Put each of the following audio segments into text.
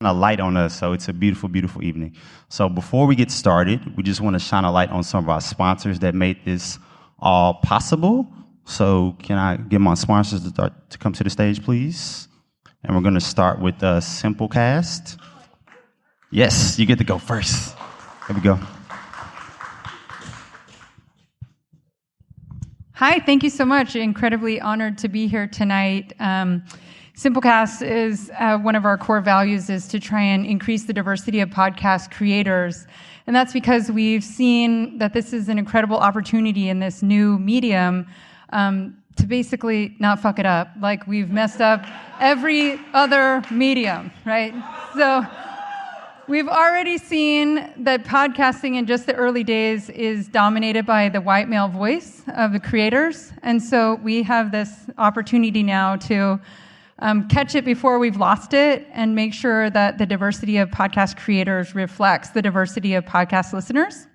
a light on us, so it's a beautiful, beautiful evening. So before we get started, we just want to shine a light on some of our sponsors that made this all possible. So can I get my sponsors to come to the stage, please? And we're going to start with Simplecast. Yes, you get to go first. There we go. Hi, thank you so much. Incredibly honored to be here tonight. Simplecast is one of our core values is to try and increase the diversity of podcast creators. And that's because we've seen that this is an incredible opportunity in this new medium to basically not fuck it up like we've messed up every other medium, right? So we've already seen that podcasting in just the early days is dominated by the white male voice of the creators. And so we have this opportunity now to catch it before we've lost it and make sure that the diversity of podcast creators reflects the diversity of podcast listeners.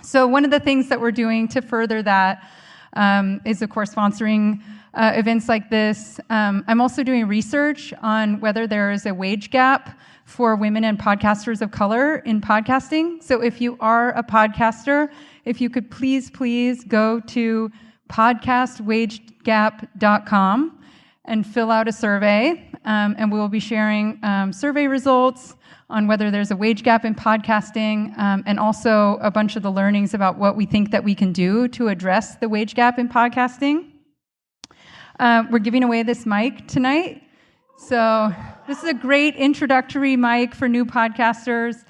So one of the things that we're doing to further that is, of course, sponsoring events like this. I'm also doing research on whether there is a wage gap for women and podcasters of color in podcasting. So if you are a podcaster, if you could please go to podcastwagegap.com and fill out a survey, and we will be sharing survey results on whether there's a wage gap in podcasting, and also a bunch of the learnings about what we think that we can do to address the wage gap in podcasting. We're giving away this mic tonight. So this is a great introductory mic for new podcasters.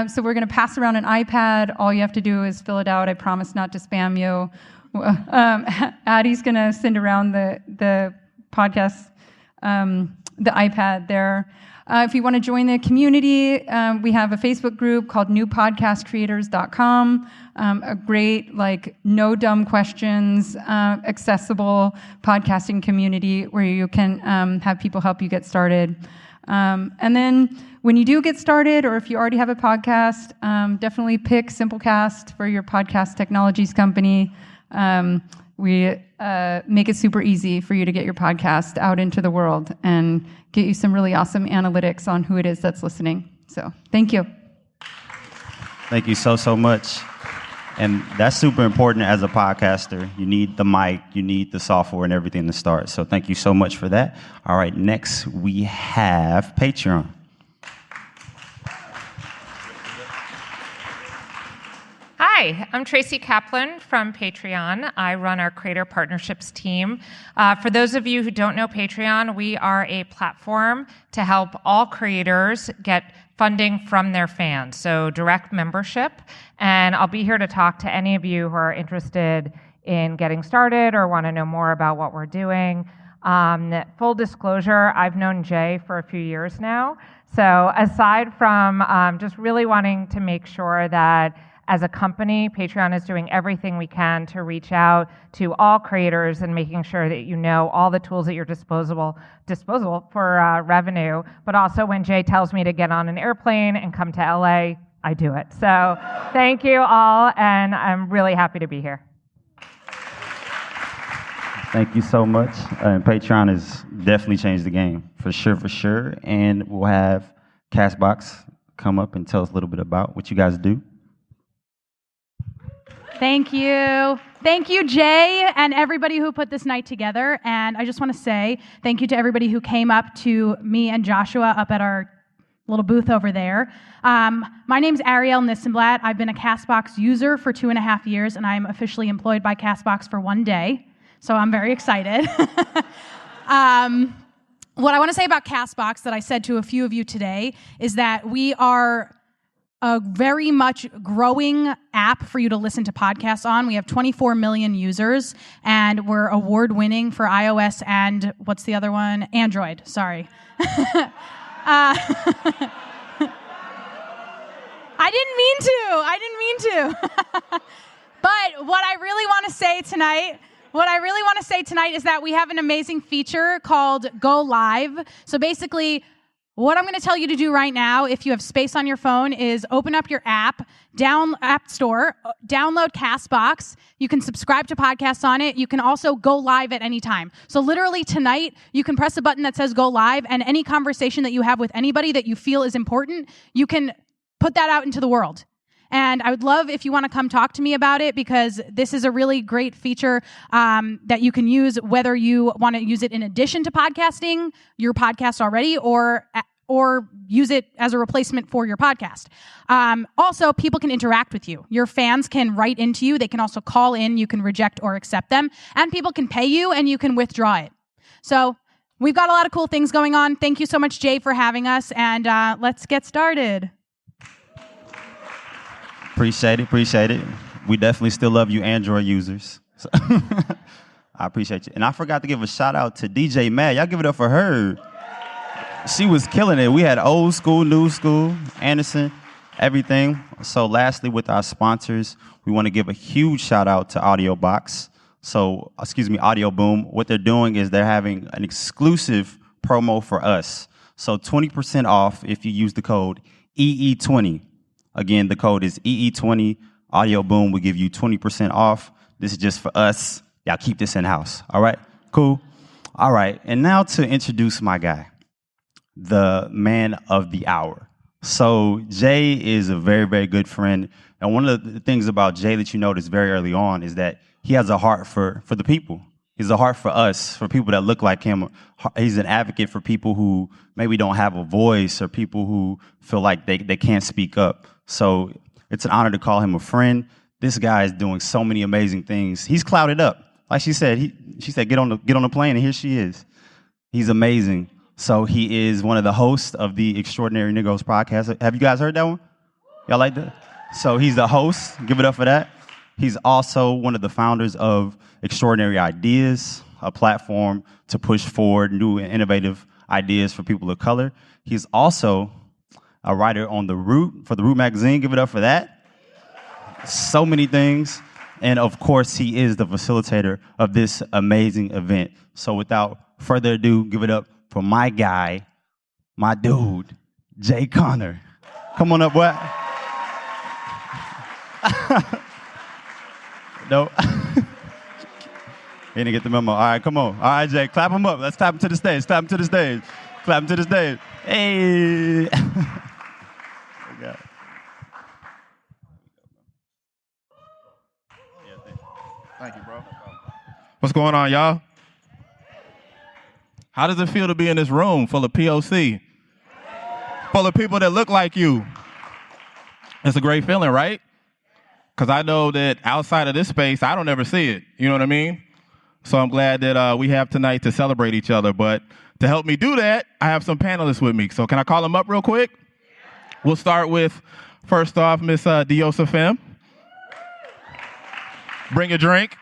So we're going to pass around an iPad. All you have to do is fill it out. I promise not to spam you. Addie's going to send around the podcast, the iPad there. If you want to join the community, we have a Facebook group called newpodcastcreators.com, a great, no dumb questions, accessible podcasting community where you can have people help you get started. And then when you do get started, or if you already have a podcast, definitely pick Simplecast for your podcast technologies company. We make it super easy for you to get your podcast out into the world and get you some really awesome analytics on who it is that's listening. So thank you. Thank you so much. And that's super important as a podcaster. You need the mic, you need the software and everything to start. So thank you so much for that. All right, next we have Patreon. Hi, I'm Tracy Kaplan from Patreon. I run our Creator Partnerships team. For those of you who don't know Patreon, we are a platform to help all creators get funding from their fans, so direct membership. And I'll be here to talk to any of you who are interested in getting started or want to know more about what we're doing. Full disclosure, I've known Jay for a few years now. So aside from just really wanting to make sure that as a company, Patreon is doing everything we can to reach out to all creators and making sure that you know all the tools at your disposal for revenue. But also when Jay tells me to get on an airplane and come to LA, I do it. So thank you all, and I'm really happy to be here. Thank you so much. And Patreon has definitely changed the game, for sure. And we'll have Castbox come up and tell us a little bit about what you guys do. Thank you. Thank you, Jay, and everybody who put this night together. And I just want to say thank you to everybody who came up to me and Joshua up at our little booth over there. My name's Ariel Nissenblatt. I've been a Castbox user for 2.5 years, and I'm officially employed by Castbox for 1 day. So I'm very excited. What I want to say about Castbox that I said to a few of you today is that we are a very much growing app for you to listen to podcasts on. We have 24 million users, and we're award-winning for iOS and, what's the other one? Android, sorry. I didn't mean to. But what I really want to say tonight is that we have an amazing feature called Go Live. So basically, What I'm going to tell you to do right now, if you have space on your phone, is open up your app store, download CastBox. You can subscribe to podcasts on it. You can also go live at any time. So literally tonight, you can press a button that says go live, and any conversation that you have with anybody that you feel is important, you can put that out into the world. And I would love if you want to come talk to me about it, because this is a really great feature that you can use, whether you want to use it in addition to podcasting your podcast already, or use it as a replacement for your podcast. Also, people can interact with you. Your fans can write into you. They can also call in. You can reject or accept them. And people can pay you, and you can withdraw it. So we've got a lot of cool things going on. Thank you so much, Jay, for having us. And let's get started. Appreciate it. We definitely still love you, Android users. So I appreciate you. And I forgot to give a shout out to DJ Mad. Y'all give it up for her. She was killing it. We had old school, new school, Anderson, everything. So lastly, with our sponsors, we want to give a huge shout out to Audio Boom. What they're doing is they're having an exclusive promo for us. So 20% off if you use the code EE20. Again, the code is EE20. Audio Boom will give you 20% off. This is just for us. Y'all keep this in-house. All right? Cool? All right. And now to introduce my guy, the man of the hour. So Jay is a very, very good friend. And one of the things about Jay that you notice very early on is that he has a heart for the people. He's a heart for us, for people that look like him. He's an advocate for people who maybe don't have a voice, or people who feel like they can't speak up. So it's an honor to call him a friend. This guy is doing so many amazing things. He's clouded up. Like she said, she said, get on the plane, and here she is. He's amazing. So he is one of the hosts of the Extraordinary Negroes podcast. Have you guys heard that one? Y'all like that? So he's the host. Give it up for that. He's also one of the founders of Extraordinary Ideas, a platform to push forward new and innovative ideas for people of color. He's also a writer on The Root, for The Root magazine. Give it up for that. So many things. And of course, he is the facilitator of this amazing event. So without further ado, give it up for my guy, my dude, Jay Connor. Come on up, what? No. He didn't get the memo. All right, come on. All right, Jay, clap him up. Let's clap him to the stage. Clap him to the stage. Clap him to the stage. Hey. Thank you, bro. What's going on, y'all? How does it feel to be in this room full of POC? Full of people that look like you? It's a great feeling, right? Because I know that outside of this space, I don't ever see it. You know what I mean? So I'm glad that we have tonight to celebrate each other. But to help me do that, I have some panelists with me. So can I call them up real quick? We'll start with, first off, Miss Diosa Femme. Bring a drink.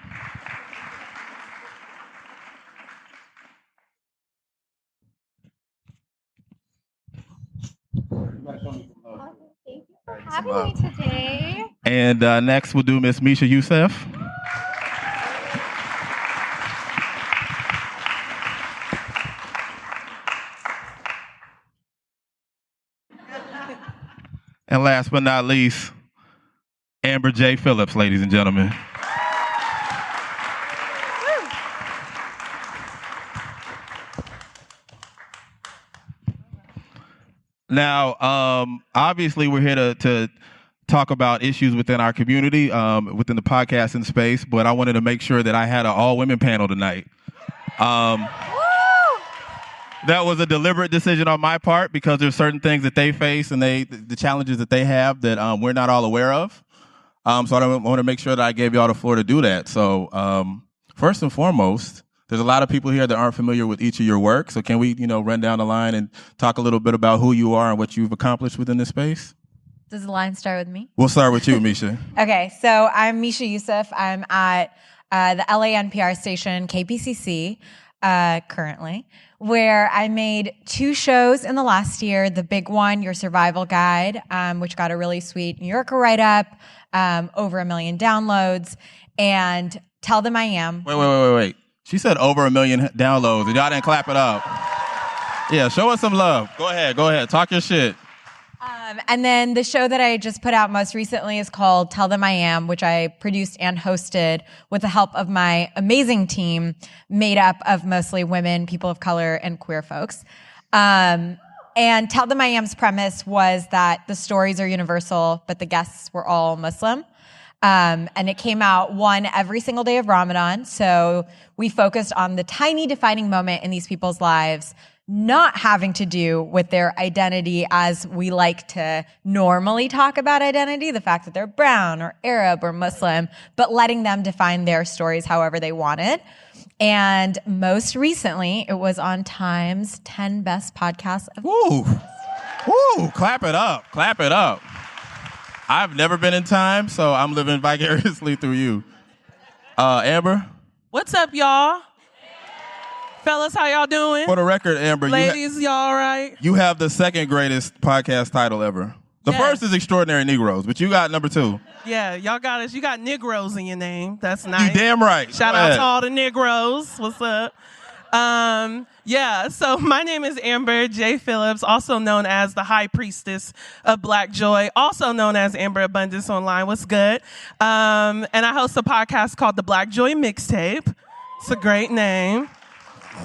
Thank you for having me today. And next we'll do Miss Misha Euceph. And last but not least, Amber J. Phillps, ladies and gentlemen. Now, obviously, we're here to talk about issues within our community, within the podcasting space, but I wanted to make sure that I had an all-women panel tonight. That was a deliberate decision on my part because there's certain things that they face and the challenges that they have that we're not all aware of. So I want to make sure that I gave y'all the floor to do that. So first and foremost, there's a lot of people here that aren't familiar with each of your work. So can we, run down the line and talk a little bit about who you are and what you've accomplished within this space? Does the line start with me? We'll start with you, Misha. Okay, so I'm Misha Euceph. I'm at the LA NPR station, KPCC, currently, where I made 2 shows in the last year. The big one, Your Survival Guide, which got a really sweet New Yorker write-up, over 1 million downloads, and Tell Them I Am. Wait. She said over 1 million downloads, and y'all didn't clap it up. Yeah, show us some love. Go ahead. Talk your shit. And then the show that I just put out most recently is called Tell Them I Am, which I produced and hosted with the help of my amazing team made up of mostly women, people of color, and queer folks. And Tell Them I Am's premise was that the stories are universal, but the guests were all Muslim. And it came out one every single day of Ramadan. So we focused on the tiny defining moment in these people's lives, not having to do with their identity as we like to normally talk about identity, the fact that they're brown or Arab or Muslim, but letting them define their stories however they wanted. And most recently, it was on Time's 10 Best Podcasts of Woo! Woo! Clap it up. I've never been in Time, so I'm living vicariously through you. Amber? What's up, y'all? Fellas, how y'all doing? For the record, Amber, ladies, y'all all right? You have the second greatest podcast title ever. The first is Extraordinary Negroes, but you got number 2. Yeah, y'all got us. You got Negroes in your name. That's nice. You damn right. Shout out to all the Negroes. What's up? So my name is Amber J. Phillps, also known as the High Priestess of Black Joy, also known as Amber Abundance Online. What's good? And I host a podcast called the Black Joy Mixtape. It's a great name.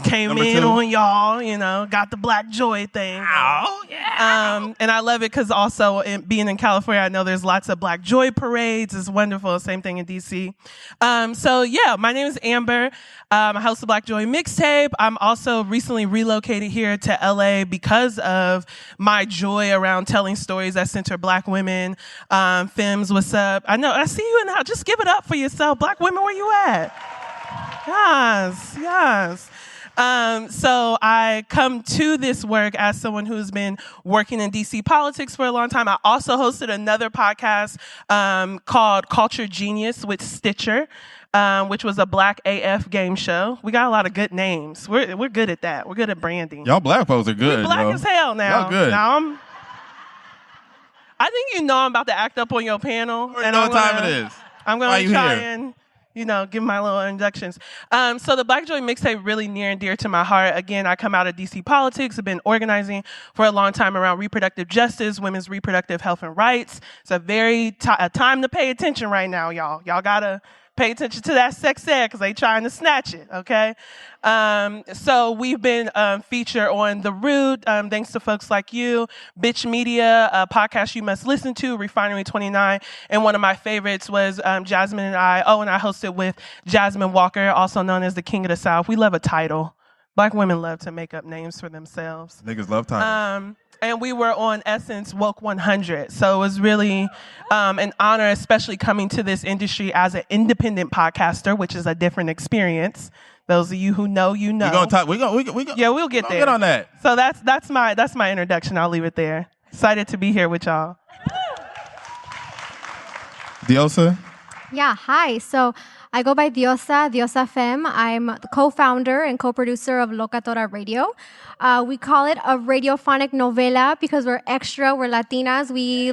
Came number in 2. On y'all, got the Black Joy thing. Oh, yeah. And I love it because also being in California, I know there's lots of Black Joy parades. It's wonderful. Same thing in DC. My name is Amber. I host the Black Joy Mixtape. I'm also recently relocated here to LA because of my joy around telling stories that center Black women. Phillps, what's up? I see you in the house. Just give it up for yourself. Black women, where you at? Yes. So I come to this work as someone who's been working in DC politics for a long time. I also hosted another podcast called Culture Genius with Stitcher, which was a Black AF game show. We got a lot of good names. We're good at that. We're good at branding. Y'all Black folks are good. We're Black as hell now. Y'all good. Now I think I'm about to act up on your panel. And know what time it is. I'm going to try and give my little introductions. So the Black Joy Mixtape really near and dear to my heart. Again, I come out of DC politics. I've been organizing for a long time around reproductive justice, women's reproductive health and rights. It's a very a time to pay attention right now, y'all. Y'all got to pay attention to that sex ed because they trying to snatch it, okay? So we've been featured on The Root, thanks to folks like you, Bitch Media, a podcast you must listen to, Refinery 29, and one of my favorites was Jasmine and I. Oh, and I hosted with Jasmine Walker, also known as the King of the South. We love a title. Black women love to make up names for themselves. Niggas love titles. And we were on Essence Woke 100. So it was really an honor, especially coming to this industry as an independent podcaster, which is a different experience. Those of you who know, you know. We're gonna talk. Yeah, we'll get there. Get on that. So that's my introduction. I'll leave it there. Excited to be here with y'all. Diosa? Yeah, hi. So I go by Diosa Femme. I'm the co-founder and co-producer of Locatora Radio. We call it a radiophonic novela because we're extra, we're Latinas. We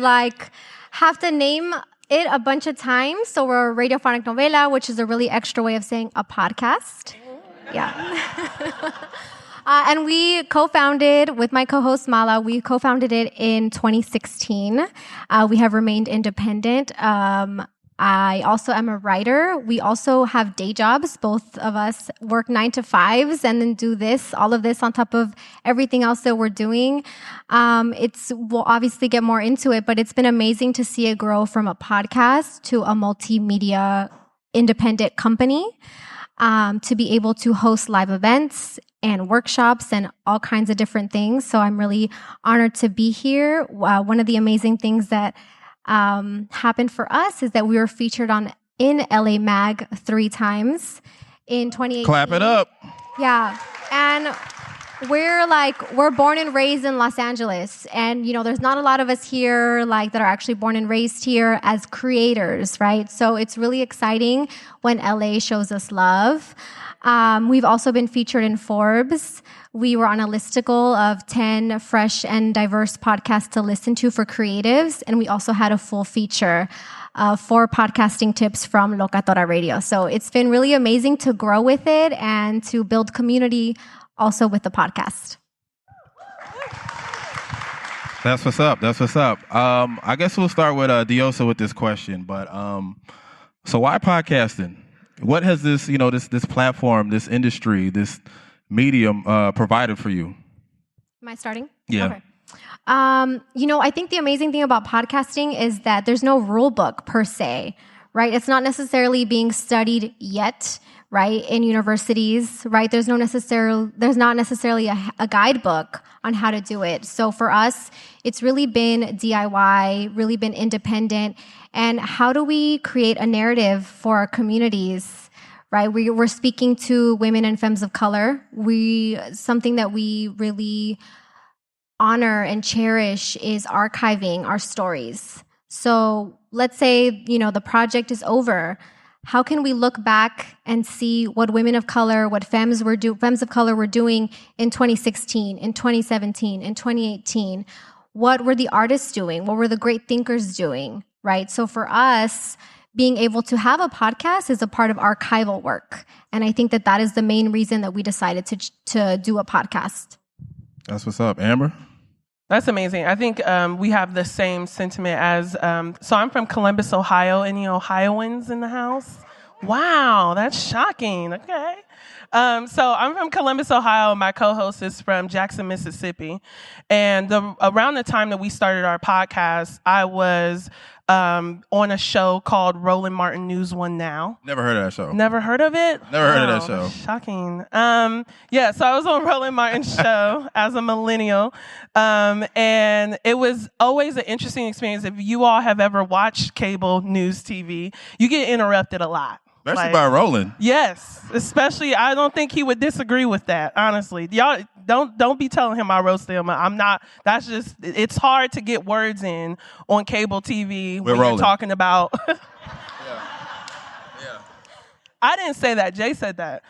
have to name it a bunch of times. So we're a radiophonic novela, which is a really extra way of saying a podcast. Yeah. And we co-founded with my co-host Mala. We co-founded it in 2016. We have remained independent. I also am a writer. We also have day jobs. Both of us work 9 to 5s and then do all of this on top of everything else that we're doing. We'll obviously get more into it, but it's been amazing to see it grow from a podcast to a multimedia independent company, to be able to host live events and workshops and all kinds of different things. So I'm really honored to be here. One of the amazing things that happened for us is that we were featured in LA Mag 3 times in 2018. Clap it up. Yeah. And we're born and raised in Los Angeles. And, there's not a lot of us here that are actually born and raised here as creators, right? So it's really exciting when LA shows us love. We've also been featured in Forbes. We were on a listicle of 10 fresh and diverse podcasts to listen to for creatives. And we also had a full feature of 4 podcasting tips from Locatora Radio. So it's been really amazing to grow with it and to build community also with the podcast. That's what's up. That's what's up. I guess we'll start with Diosa with this question. But so why podcasting? What has this, this platform, this industry, this medium provided for you? Am I starting? Yeah. Okay. I think the amazing thing about podcasting is that there's no rule book per se, right? It's not necessarily being studied yet, right, in universities, right? There's not necessarily a guidebook on how to do it. So for us, it's really been DIY, really been independent. And how do we create a narrative for our communities, right? We're speaking to women and femmes of color. Something that we really honor and cherish is archiving our stories. So let's say, the project is over. How can we look back and see what women of color, what femmes of color were doing in 2016, in 2017, in 2018? What were the artists doing? What were the great thinkers doing, right? So for us, being able to have a podcast is a part of archival work. And I think that is the main reason that we decided to do a podcast. That's what's up. Amber? That's amazing. I think we have the same sentiment as, so I'm from Columbus, Ohio. Any Ohioans in the house? Wow, that's shocking. Okay. So I'm from Columbus, Ohio. My co-host is from Jackson, Mississippi. And around the time that we started our podcast, I was on a show called Roland Martin News One Now. Never heard of that show. Never heard of it? Never heard of that show. Shocking. So I was on Roland Martin's show as a millennial. And it was always an interesting experience. If you all have ever watched cable news TV, you get interrupted a lot. Especially by Roland. Yes, especially. I don't think he would disagree with that. Honestly, y'all don't be telling him I roasted him. I'm not. That's just. It's hard to get words in on cable TV when you're talking about. Yeah. I didn't say that. Jay said that.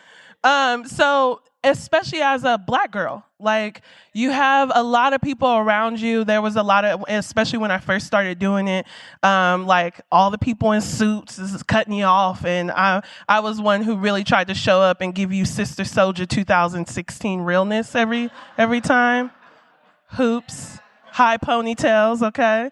So especially as a Black girl, like you have a lot of people around you. There was a lot of, especially when I first started doing it, like all the people in suits is cutting you off. And I was one who really tried to show up and give you Sister Soldier 2016 realness every time. Hoops, high ponytails, okay?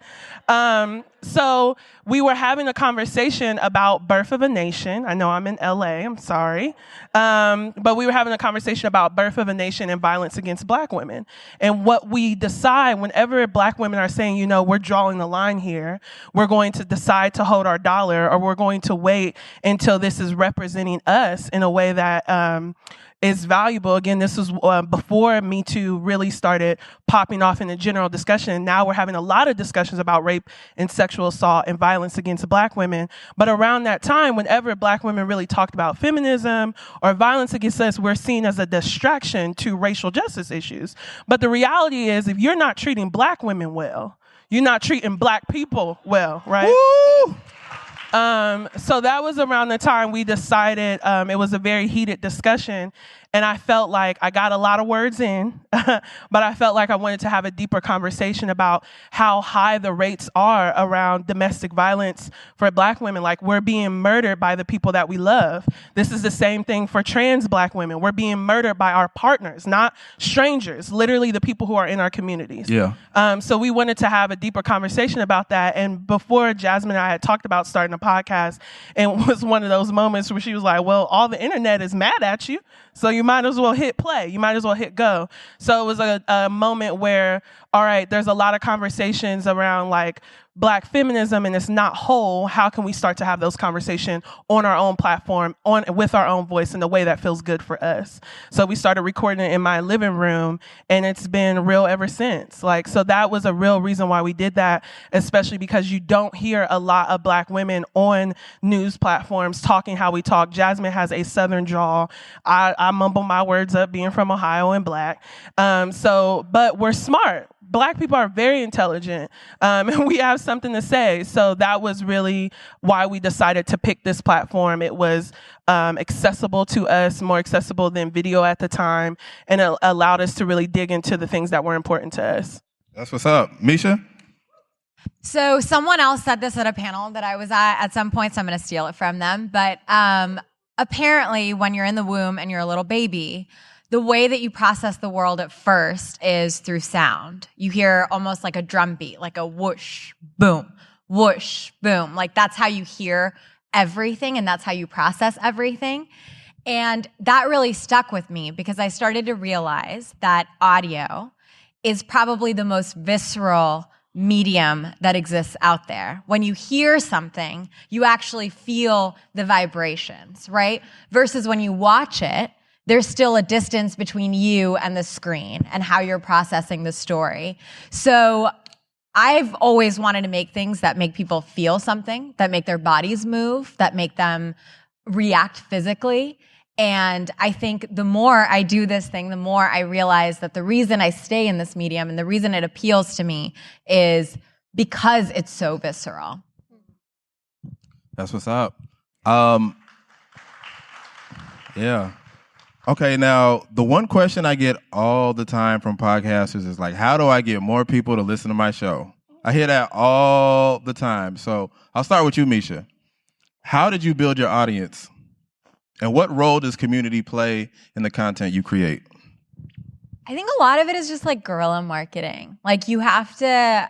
So we were having a conversation about Birth of a Nation. I know I'm in LA, I'm sorry. But we were having a conversation about Birth of a Nation and violence against Black women. And what we decide whenever Black women are saying, we're drawing the line here, we're going to decide to hold our dollar, or we're going to wait until this is representing us in a way that is valuable. Again, this was before Me Too really started popping off in the general discussion. Now we're having a lot of discussions about rape and sexual assault and violence against Black women. But around that time, whenever Black women really talked about feminism or violence against us, we're seen as a distraction to racial justice issues. But the reality is, if you're not treating Black women well, you're not treating Black people well, right? Woo! So that was around the time we decided, it was a very heated discussion, and I felt like I got a lot of words in, but I felt like I wanted to have a deeper conversation about how high the rates are around domestic violence for Black women. Like, we're being murdered by the people that we love. This is the same thing for trans Black women. We're being murdered by our partners, not strangers, literally the people who are in our communities. Yeah. So we wanted to have a deeper conversation about that. And before Jasmine and I had talked about starting a podcast, and it was one of those moments where she was like, well, all the internet is mad at you, so you might as well hit play. You might as well hit go. So it was a moment where, all right, there's a lot of conversations around like Black feminism, and it's not whole. How can we start to have those conversations on our own platform, with our own voice in a way that feels good for us? So we started recording it in my living room, and it's been real ever since. Like, so that was a real reason why we did that, especially because you don't hear a lot of Black women on news platforms talking how we talk. Jasmine has a Southern drawl. I mumble my words up being from Ohio and Black. But we're smart. Black people are very intelligent, and we have something to say. So that was really why we decided to pick this platform. It was accessible to us, more accessible than video at the time, and it allowed us to really dig into the things that were important to us. That's what's up. Misha? So someone else said this at a panel that I was at some point, so I'm going to steal it from them. But apparently when you're in the womb and you're a little baby, the way that you process the world at first is through sound. You hear almost like a drum beat, like a whoosh, boom, whoosh, boom. Like that's how you hear everything and that's how you process everything. And that really stuck with me because I started to realize that audio is probably the most visceral medium that exists out there. When you hear something, you actually feel the vibrations, right? Versus when you watch it, there's still a distance between you and the screen and how you're processing the story. So I've always wanted to make things that make people feel something, that make their bodies move, that make them react physically. And I think the more I do this thing, the more I realize that the reason I stay in this medium and the reason it appeals to me is because it's so visceral. That's what's up. Yeah. Okay, now, the one question I get all the time from podcasters is like, how do I get more people to listen to my show? I hear that all the time. So I'll start with you, Misha. How did you build your audience? And what role does community play in the content you create? I think a lot of it is just like guerrilla marketing. Like you have to,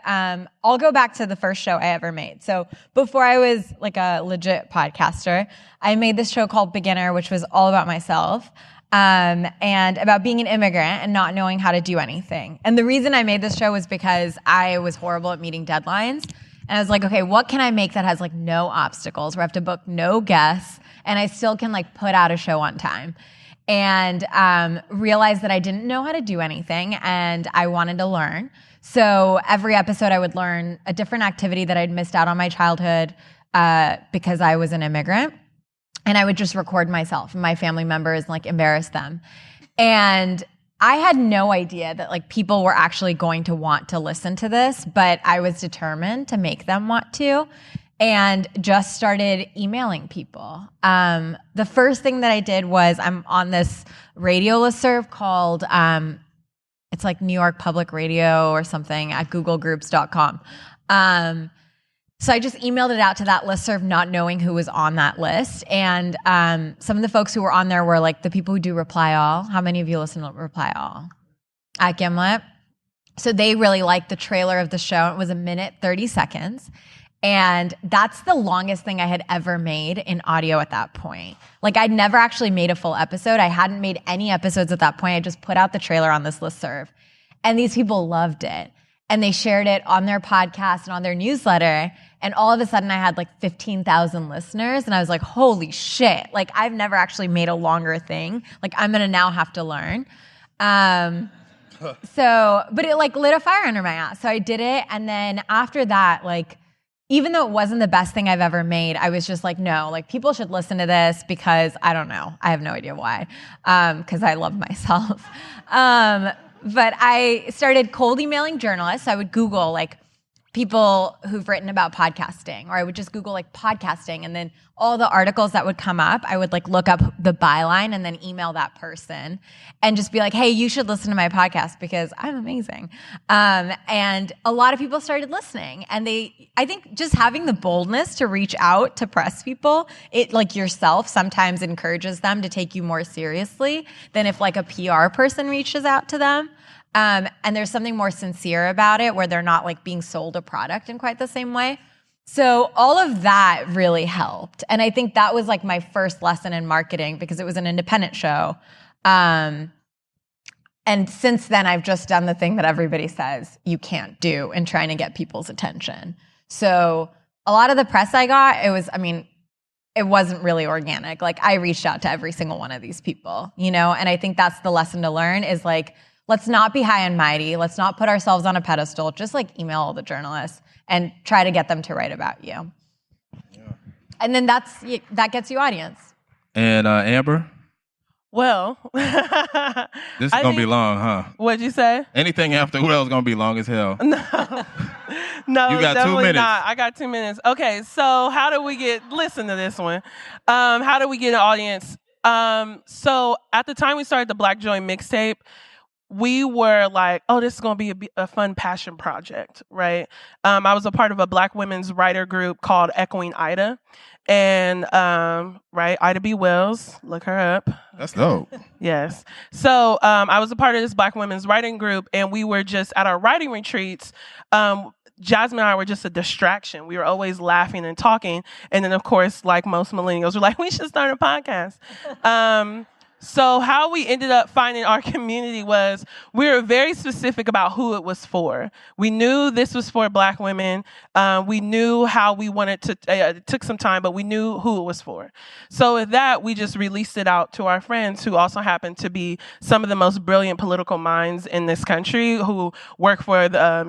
I'll go back to the first show I ever made. So before I was like a legit podcaster, I made this show called Beginner, which was all about myself. And about being an immigrant and not knowing how to do anything. And the reason I made this show was because I was horrible at meeting deadlines. And I was like, okay, what can I make that has like no obstacles, where I have to book no guests and I still can like put out a show on time? And realized that I didn't know how to do anything and I wanted to learn. So every episode I would learn a different activity that I'd missed out on my childhood because I was an immigrant. And I would just record myself and my family members and like embarrass them. And I had no idea that like people were actually going to want to listen to this, but I was determined to make them want to and just started emailing people. The first thing that I did was I'm on this radio listserv called, it's like New York Public Radio or something at googlegroups.com. So I just emailed it out to that listserv, not knowing who was on that list. And some of the folks who were on there were like the people who do Reply All. How many of you listen to Reply All at Gimlet? So they really liked the trailer of the show. It was 1 minute, 30 seconds. And that's the longest thing I had ever made in audio at that point. Like I'd never actually made a full episode. I hadn't made any episodes at that point. I just put out the trailer on this listserv. And these people loved it. And they shared it on their podcast and on their newsletter. And all of a sudden I had like 15,000 listeners. And I was like, holy shit. Like I've never actually made a longer thing. Like I'm going to now have to learn. But it like lit a fire under my ass. So I did it. And then after that, like, even though it wasn't the best thing I've ever made, I was just like, no, like people should listen to this because I don't know. I have no idea why. Because I love myself. But I started cold emailing journalists. I would Google like people who've written about podcasting, or I would just Google like podcasting, and then all the articles that would come up, I would like look up the byline and then email that person and just be like, hey, you should listen to my podcast because I'm amazing. And a lot of people started listening, and I think just having the boldness to reach out to press people, it like yourself sometimes encourages them to take you more seriously than if like a PR person reaches out to them. And there's something more sincere about it where they're not like being sold a product in quite the same way. So all of that really helped. And I think that was like my first lesson in marketing because it was an independent show. And since then, I've just done the thing that everybody says you can't do in trying to get people's attention. So a lot of the press I got, it wasn't really organic. Like I reached out to every single one of these people, you know? And I think that's the lesson to learn is like, let's not be high and mighty. Let's not put ourselves on a pedestal. Just like email all the journalists and try to get them to write about you. Yeah. And then that gets you audience. And Amber? Well, this is going to be long, huh? What'd you say? Anything after Well is going to be long as hell. No, you got definitely 2 minutes. not. I got 2 minutes. Okay, so how do we listen to this one. How do we get an audience? So at the time we started the Black Joy Mixtape, we were like, oh, this is going to be a fun passion project, right? I was a part of a Black women's writer group called Echoing Ida. And, right, Ida B. Wells, look her up. That's dope. Yes. So I was a part of this Black women's writing group, and we were just at our writing retreats. Jasmine and I were just a distraction. We were always laughing and talking. And then, of course, like most millennials, we're like, we should start a podcast. So how we ended up finding our community was we were very specific about who it was for. We knew this was for Black women. We knew how we wanted to, it took some time, but we knew who it was for. So with that, we just released it out to our friends who also happen to be some of the most brilliant political minds in this country, who work for the,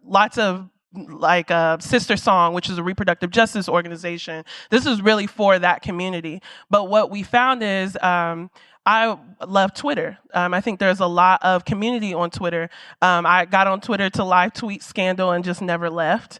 lots of like Sister Song, which is a reproductive justice organization. This is really for that community. But what we found is I love Twitter. I think there's a lot of community on Twitter. I got on Twitter to live tweet scandal and just never left.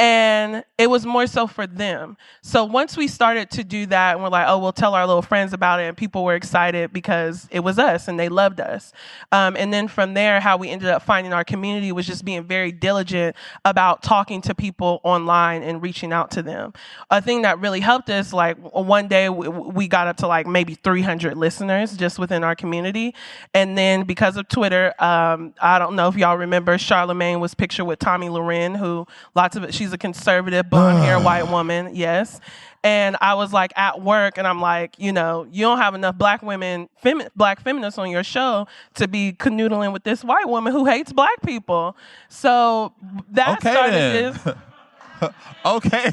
And it was more so for them. So once we started to do that, and we're like, oh, we'll tell our little friends about it, and people were excited because it was us and they loved us. And then from there, how we ended up finding our community was just being very diligent about talking to people online and reaching out to them. A thing that really helped us, like one day we got up to like maybe 300 listeners just within our community. And then because of Twitter, I don't know if y'all remember, Charlemagne was pictured with Tommy Loren, who she's a conservative, blonde-haired white woman, yes. And I was like at work, and I'm like, you don't have enough Black women, Black feminists on your show to be canoodling with this white woman who hates Black people. So that started this. Okay.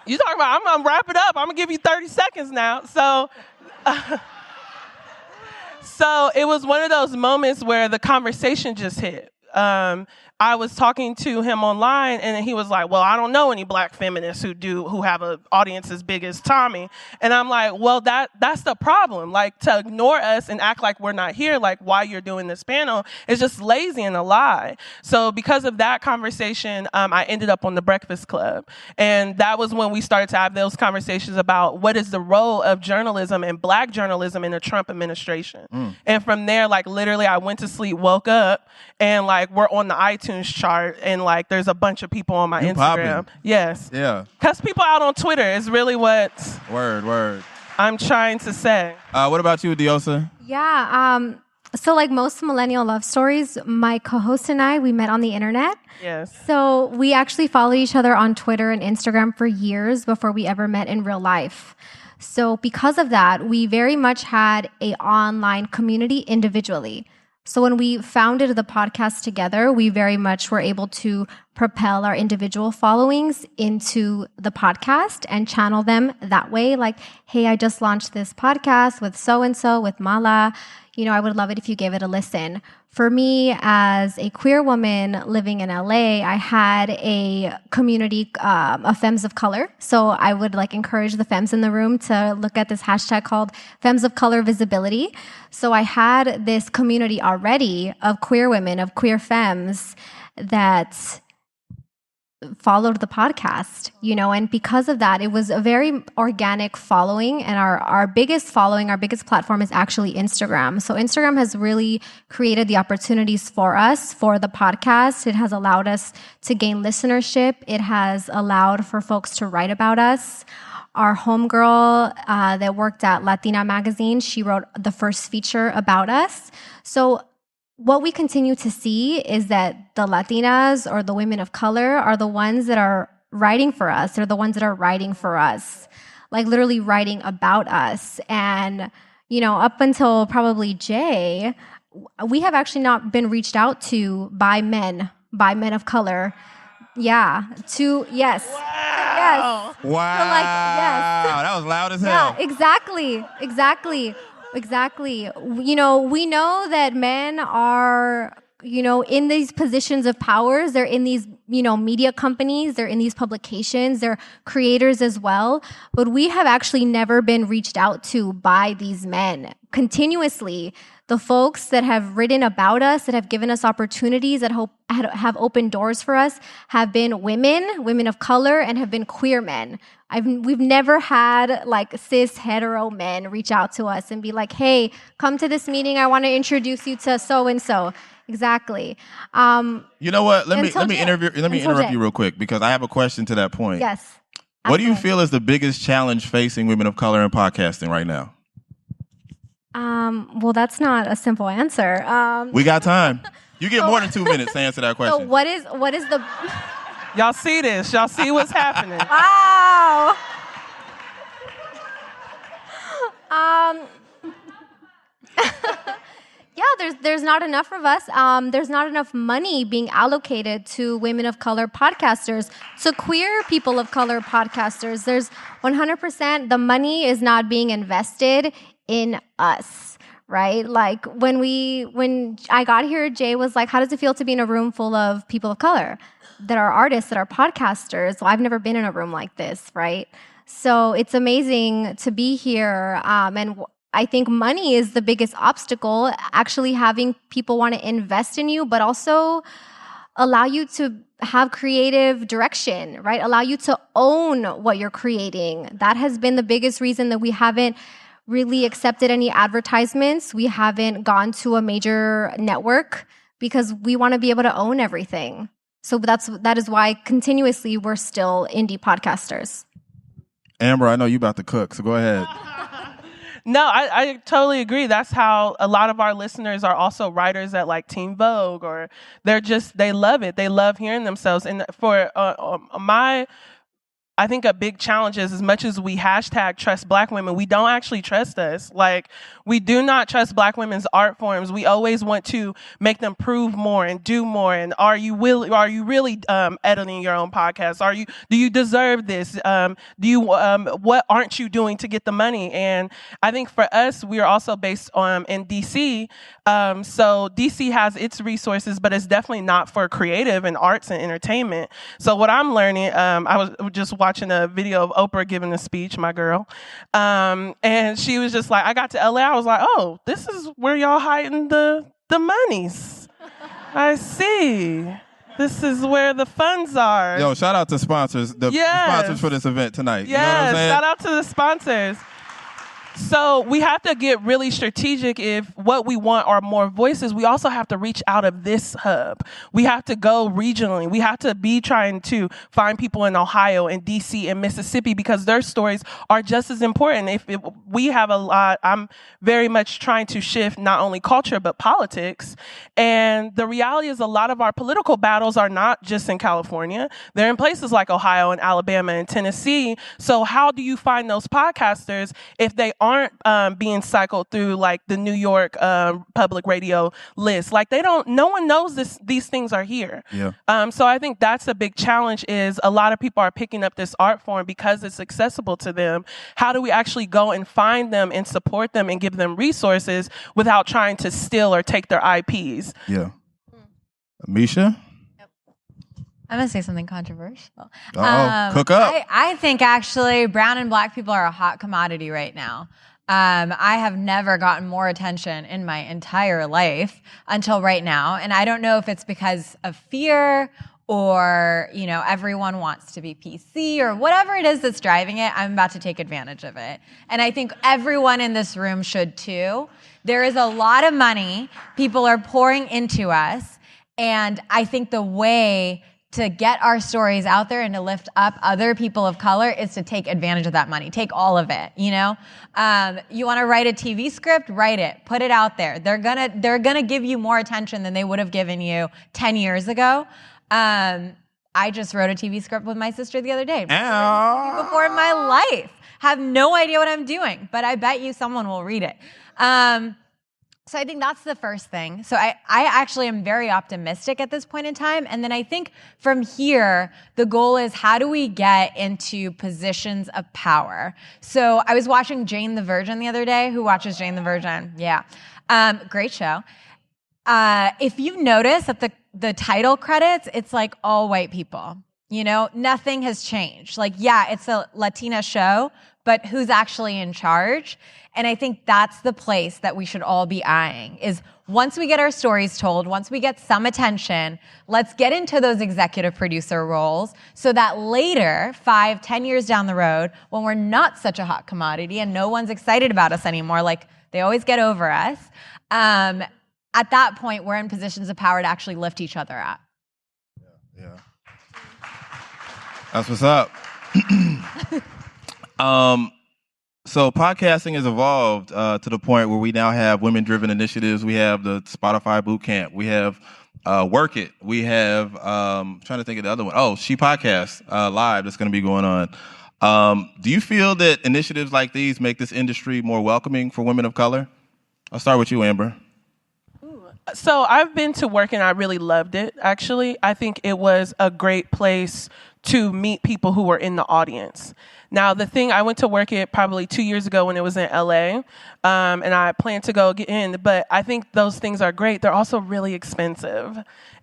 You talking about, I'm going to wrap it up. I'm going to give you 30 seconds now. So it was one of those moments where the conversation just hit. I was talking to him online, and he was like, well, I don't know any Black feminists who have an audience as big as Tommy. And I'm like, well, that's the problem. Like, to ignore us and act like we're not here, like why you're doing this panel, is just lazy and a lie. So because of that conversation, I ended up on the Breakfast Club. And that was when we started to have those conversations about what is the role of journalism and Black journalism in the Trump administration. And from there, like literally I went to sleep, woke up, and like we're on the iTunes chart, and like there's a bunch of people on my Instagram. Poppin'. Yes. Yeah. Cuss people out on Twitter is really what word I'm trying to say. What about you, Diosa? Yeah. So like most millennial love stories, my co-host and I, we met on the internet. Yes. So we actually followed each other on Twitter and Instagram for years before we ever met in real life. So because of that, we very much had an online community individually. So when we founded the podcast together, we very much were able to propel our individual followings into the podcast and channel them that way. Like, hey, I just launched this podcast with so-and-so, with Mala. I would love it if you gave it a listen. For me, as a queer woman living in LA, I had a community of femmes of color. So I would encourage the femmes in the room to look at this hashtag called Femmes of Color Visibility. So I had this community already of queer women, of queer femmes that followed the podcast, and because of that, it was a very organic following. And our biggest following, our biggest platform is actually Instagram. So Instagram has really created the opportunities for us for the podcast. It has allowed us to gain listenership. It has allowed for folks to write about us. Our homegirl that worked at Latina Magazine, she wrote the first feature about us. So what we continue to see is that the Latinas or the women of color are the ones that are writing for us. They're the ones that are writing for us, like literally writing about us. And, up until probably Jay, we have actually not been reached out to by men of color. Yeah. Yes. Wow. Yes. Wow. So yes. That was loud as hell. Yeah, exactly. We know that men are, in these positions of powers. They're in these, media companies. They're in these publications. They're creators as well. But we have actually never been reached out to by these men. Continuously, The folks that have written about us, that have given us opportunities, that have opened doors for us, have been women of color, and have been queer men. We've never had like cis hetero men reach out to us and be like, hey, come to this meeting. I want to introduce you to so-and-so. Exactly. You know what? Let me interrupt you real quick because I have a question to that point. Yes. What do you feel is the biggest challenge facing women of color in podcasting right now? Well, that's not a simple answer. We got time. You get more than 2 minutes to answer that question. So what is the... Y'all see this? Y'all see what's happening? Wow. Yeah, there's not enough of us. There's not enough money being allocated to women of color podcasters, to queer people of color podcasters. There's 100%, the money is not being invested in us, right? Like when I got here, Jay was like, how does it feel to be in a room full of people of color that are artists, that are podcasters? Well, I've never been in a room like this, right? So it's amazing to be here. And I think money is the biggest obstacle, actually having people want to invest in you, but also allow you to have creative direction, right? Allow you to own what you're creating. That has been the biggest reason that we haven't really accepted any advertisements. We haven't gone to a major network because we want to be able to own everything. So that is why continuously we're still indie podcasters. Amber, I know you about to cook, so go ahead. No, I totally agree. That's how a lot of our listeners are also writers at like Teen Vogue, or they love it. They love hearing themselves. And for I think a big challenge is, as much as we hashtag trust Black women, we don't actually trust us. Like, we do not trust Black women's art forms. We always want to make them prove more and do more. And are you really editing your own podcast? Do you deserve this? What aren't you doing to get the money? And I think for us, we are also based in DC. So DC has its resources, but it's definitely not for creative and arts and entertainment. So what I'm learning, I was just watching a video of Oprah giving a speech, my girl. And she was just like, I got to LA, I was like, oh, this is where y'all hiding the monies. I see. This is where the funds are. Yo, shout out to sponsors. The sponsors for this event tonight. Yes, you know what I'm saying? Shout out to the sponsors. So we have to get really strategic. If what we want are more voices, we also have to reach out of this hub. We have to go regionally. We have to be trying to find people in Ohio and DC and Mississippi, because their stories are just as important. We have a lot, I'm very much trying to shift not only culture, but politics. And the reality is a lot of our political battles are not just in California. They're in places like Ohio and Alabama and Tennessee. So how do you find those podcasters if they aren't being cycled through like the New York public radio list? Like no one knows these things are here. Yeah. So I think that's a big challenge, is a lot of people are picking up this art form because it's accessible to them. How do we actually go and find them and support them and give them resources without trying to steal or take their IPs? Yeah. Misha? I'm going to say something controversial. Cook up. I think actually brown and Black people are a hot commodity right now. I have never gotten more attention in my entire life until right now. And I don't know if it's because of fear or, everyone wants to be PC or whatever it is that's driving it. I'm about to take advantage of it. And I think everyone in this room should too. There is a lot of money. People are pouring into us. And I think the way to get our stories out there and to lift up other people of color is to take advantage of that money. Take all of it, You want to write a TV script? Write it. Put it out there. They're gonna give you more attention than they would have given you 10 years ago. I just wrote a TV script with my sister the other day. Before in my life. Have no idea what I'm doing, but I bet you someone will read it. So I think that's the first thing. So I actually am very optimistic at this point in time. And then I think from here, the goal is, how do we get into positions of power? So I was watching Jane the Virgin the other day. Who watches Jane the Virgin? Yeah. Great show. If you notice that the title credits, it's like all white people. You know, nothing has changed. Like, yeah, it's a Latina show, but who's actually in charge? And I think that's the place that we should all be eyeing, is once we get our stories told, once we get some attention, let's get into those executive producer roles so that later, 5, 10 years down the road, when we're not such a hot commodity and no one's excited about us anymore, like they always get over us, at that point, we're in positions of power to actually lift each other up. Yeah. That's what's up. So podcasting has evolved to the point where we now have women-driven initiatives. We have the Spotify Boot Camp. We have Work It. We have, trying to think of the other one. Oh, She Podcast Live that's going to be going on. Do you feel that initiatives like these make this industry more welcoming for women of color? I'll start with you, Amber. So I've been to Work and I really loved it, actually. I think it was a great place to meet people who were in the audience. Now, I went to Work It probably 2 years ago when it was in LA, and I plan to go again, but I think those things are great. They're also really expensive.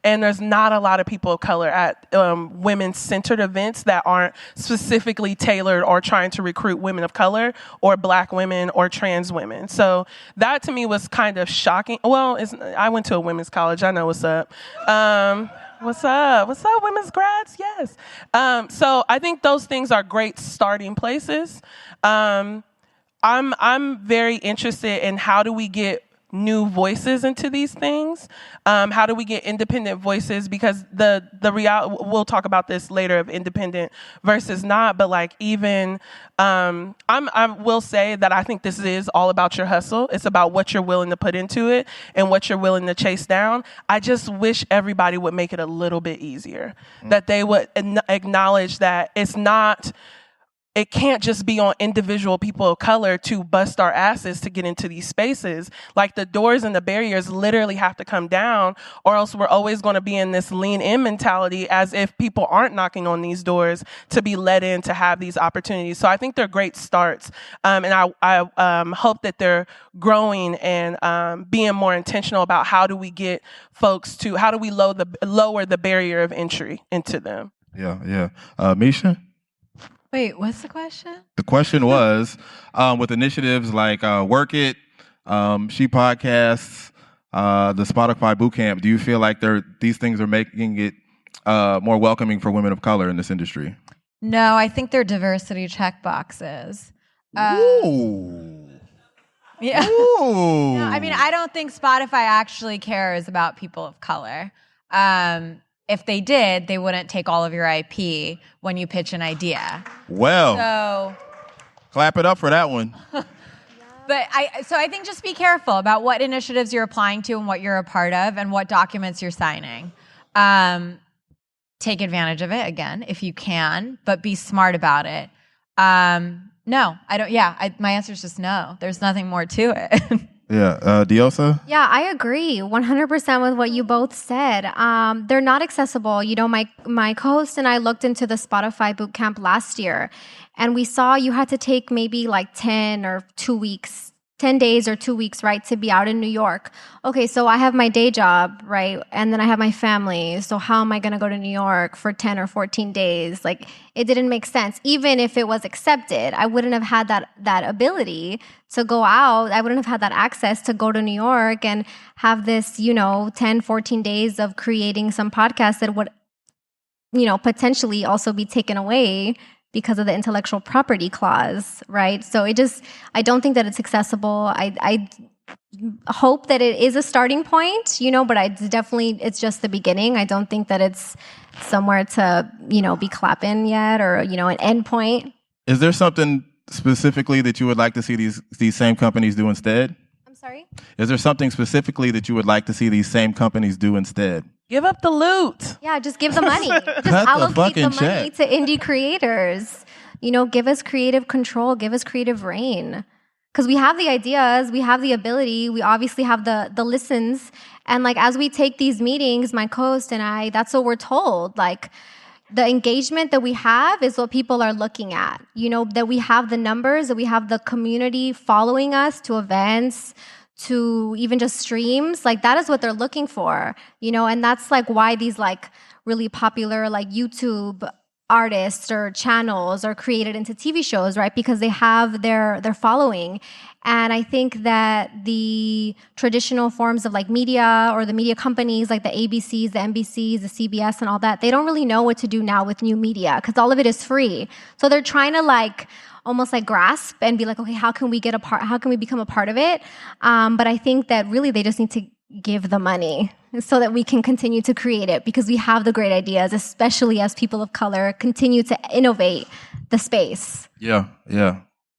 And there's not a lot of people of color at women-centered events that aren't specifically tailored or trying to recruit women of color or Black women or trans women. So that to me was kind of shocking. Well, I went to a women's college. I know what's up. What's up? What's up, women's grads? Yes. So I think those things are great starting places. I'm very interested in how do we get new voices into these things? How do we get independent voices? Because the we'll talk about this later of independent versus not, but like even, I will say that I think this is all about your hustle. It's about what you're willing to put into it and what you're willing to chase down. I just wish everybody would make it a little bit easier, that they would acknowledge that it can't just be on individual people of color to bust our asses to get into these spaces. Like the doors and the barriers literally have to come down, or else we're always going to be in this lean in mentality as if people aren't knocking on these doors to be let in to have these opportunities. So I think they're great starts. And I hope that they're growing and being more intentional about how do we get folks to, how do we lower the barrier of entry into them. Yeah. Misha? Wait, what's the question? The question was, with initiatives like Work It, She Podcasts, the Spotify Boot Camp, do you feel like these things are making it more welcoming for women of color in this industry? No, I think they're diversity check boxes. Ooh. Yeah. Ooh. No, I mean, I don't think Spotify actually cares about people of color. If they did, they wouldn't take all of your IP when you pitch an idea. Well, so clap it up for that one. But I think just be careful about what initiatives you're applying to and what you're a part of and what documents you're signing. Take advantage of it, again, if you can, but be smart about it. No, I don't. Yeah, my answer is just no. There's nothing more to it. Yeah, Diosa? Yeah, I agree 100% with what you both said. They're not accessible. You know, my co-host and I looked into the Spotify Bootcamp last year, and we saw you had to take maybe like 10 days or 2 weeks, right, to be out in New York. Okay, so I have my day job, right, and then I have my family. So how am I going to go to New York for 10 or 14 days? Like, it didn't make sense. Even if it was accepted, I wouldn't have had that ability to go out. I wouldn't have had that access to go to New York and have this, 10, 14 days of creating some podcasts that would, potentially also be taken away because of the intellectual property clause, right? So I don't think that it's accessible. I hope that it is a starting point, but it's just the beginning. I don't think that it's somewhere to, be clapping yet or, an end point. Is there something specifically that you would like to see these same companies do instead? I'm sorry? Is there something specifically that you would like to see these same companies do instead? Give up the loot. Yeah, just give the money. Just allocate the money to indie creators. Give us creative control. Give us creative reign. Because we have the ideas, we have the ability, we obviously have the listens. And as we take these meetings, my co-host and I, that's what we're told. The engagement that we have is what people are looking at. That we have the numbers, that we have the community following us to events, to even just streams, like that is what they're looking for, and that's like why these like really popular like YouTube artists or channels are created into TV shows, right? Because they have their following. And I think that the traditional forms of like media or the media companies like the ABCs, the NBCs, the CBS and all that, they don't really know what to do now with new media because all of it is free. So they're trying to like almost like grasp and be like, okay, how can we get a part? How can we become a part of it? But I think that really they just need to give the money so that we can continue to create it because we have the great ideas, especially as people of color continue to innovate the space. Yeah.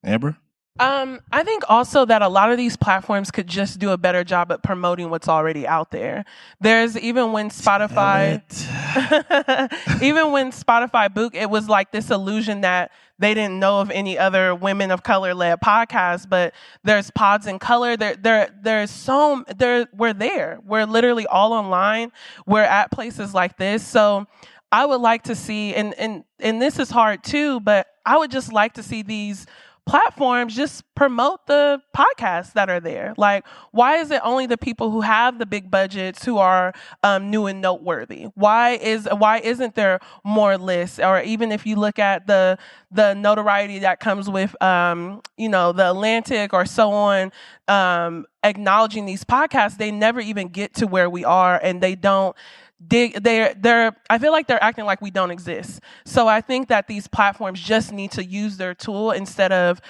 Amber? I think also that a lot of these platforms could just do a better job at promoting what's already out there. There's even when Spotify booked, it was like this illusion that they didn't know of any other women of color led podcasts, but there's Pods in Color. We're there. We're literally all online. We're at places like this. So I would like to see, and this is hard too, but I would just like to see these platforms just promote the podcasts that are there. Like, why is it only the people who have the big budgets who are new and noteworthy? Why isn't there more lists? Or even if you look at the notoriety that comes with the Atlantic or so on, acknowledging these podcasts, they never even get to where we are, and they don't I feel like they're acting like we don't exist. So I think that these platforms just need to use their tool instead of,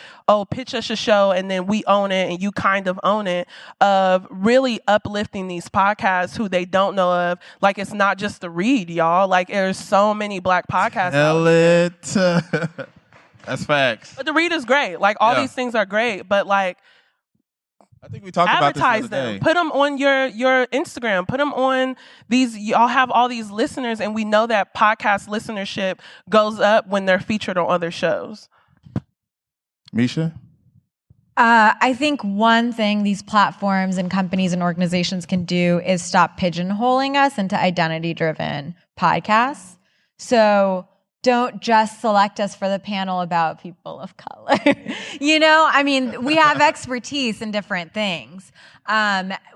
pitch us a show and then we own it and you kind of own it, of really uplifting these podcasts who they don't know of. Like, it's not just The Read, y'all. Like, there's so many Black podcasts. Tell it. That's facts. But The Read is great. Like, all these things are great, but like, I think we talked about this the other them. day. Put them on your Instagram. Put them on these. Y'all have all these listeners, and we know that podcast listenership goes up when they're featured on other shows. Misha? I think one thing these platforms and companies and organizations can do is stop pigeonholing us into identity-driven podcasts. So don't just select us for the panel about people of color. We have expertise in different things.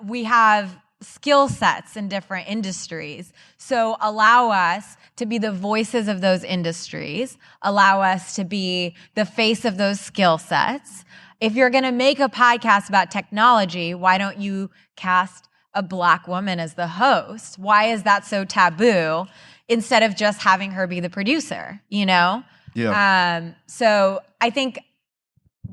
We have skill sets in different industries. So allow us to be the voices of those industries. Allow us to be the face of those skill sets. If you're going to make a podcast about technology, why don't you cast a Black woman as the host? Why is that so taboo? Instead of just having her be the producer, Yeah. So I think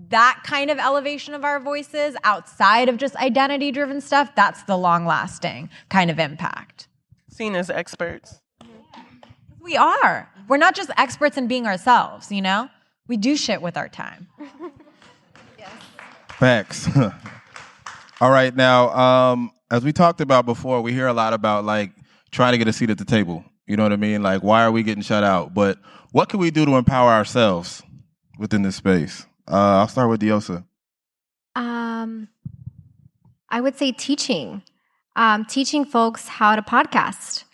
that kind of elevation of our voices outside of just identity-driven stuff, that's the long-lasting kind of impact. Seen as experts. We are. We're not just experts in being ourselves, We do shit with our time. Yes. Facts. All right, now, as we talked about before, we hear a lot about, like, trying to get a seat at the table. You know what I mean? Like, why are we getting shut out? But what can we do to empower ourselves within this space? I'll start with Diosa. I would say teaching folks how to podcast.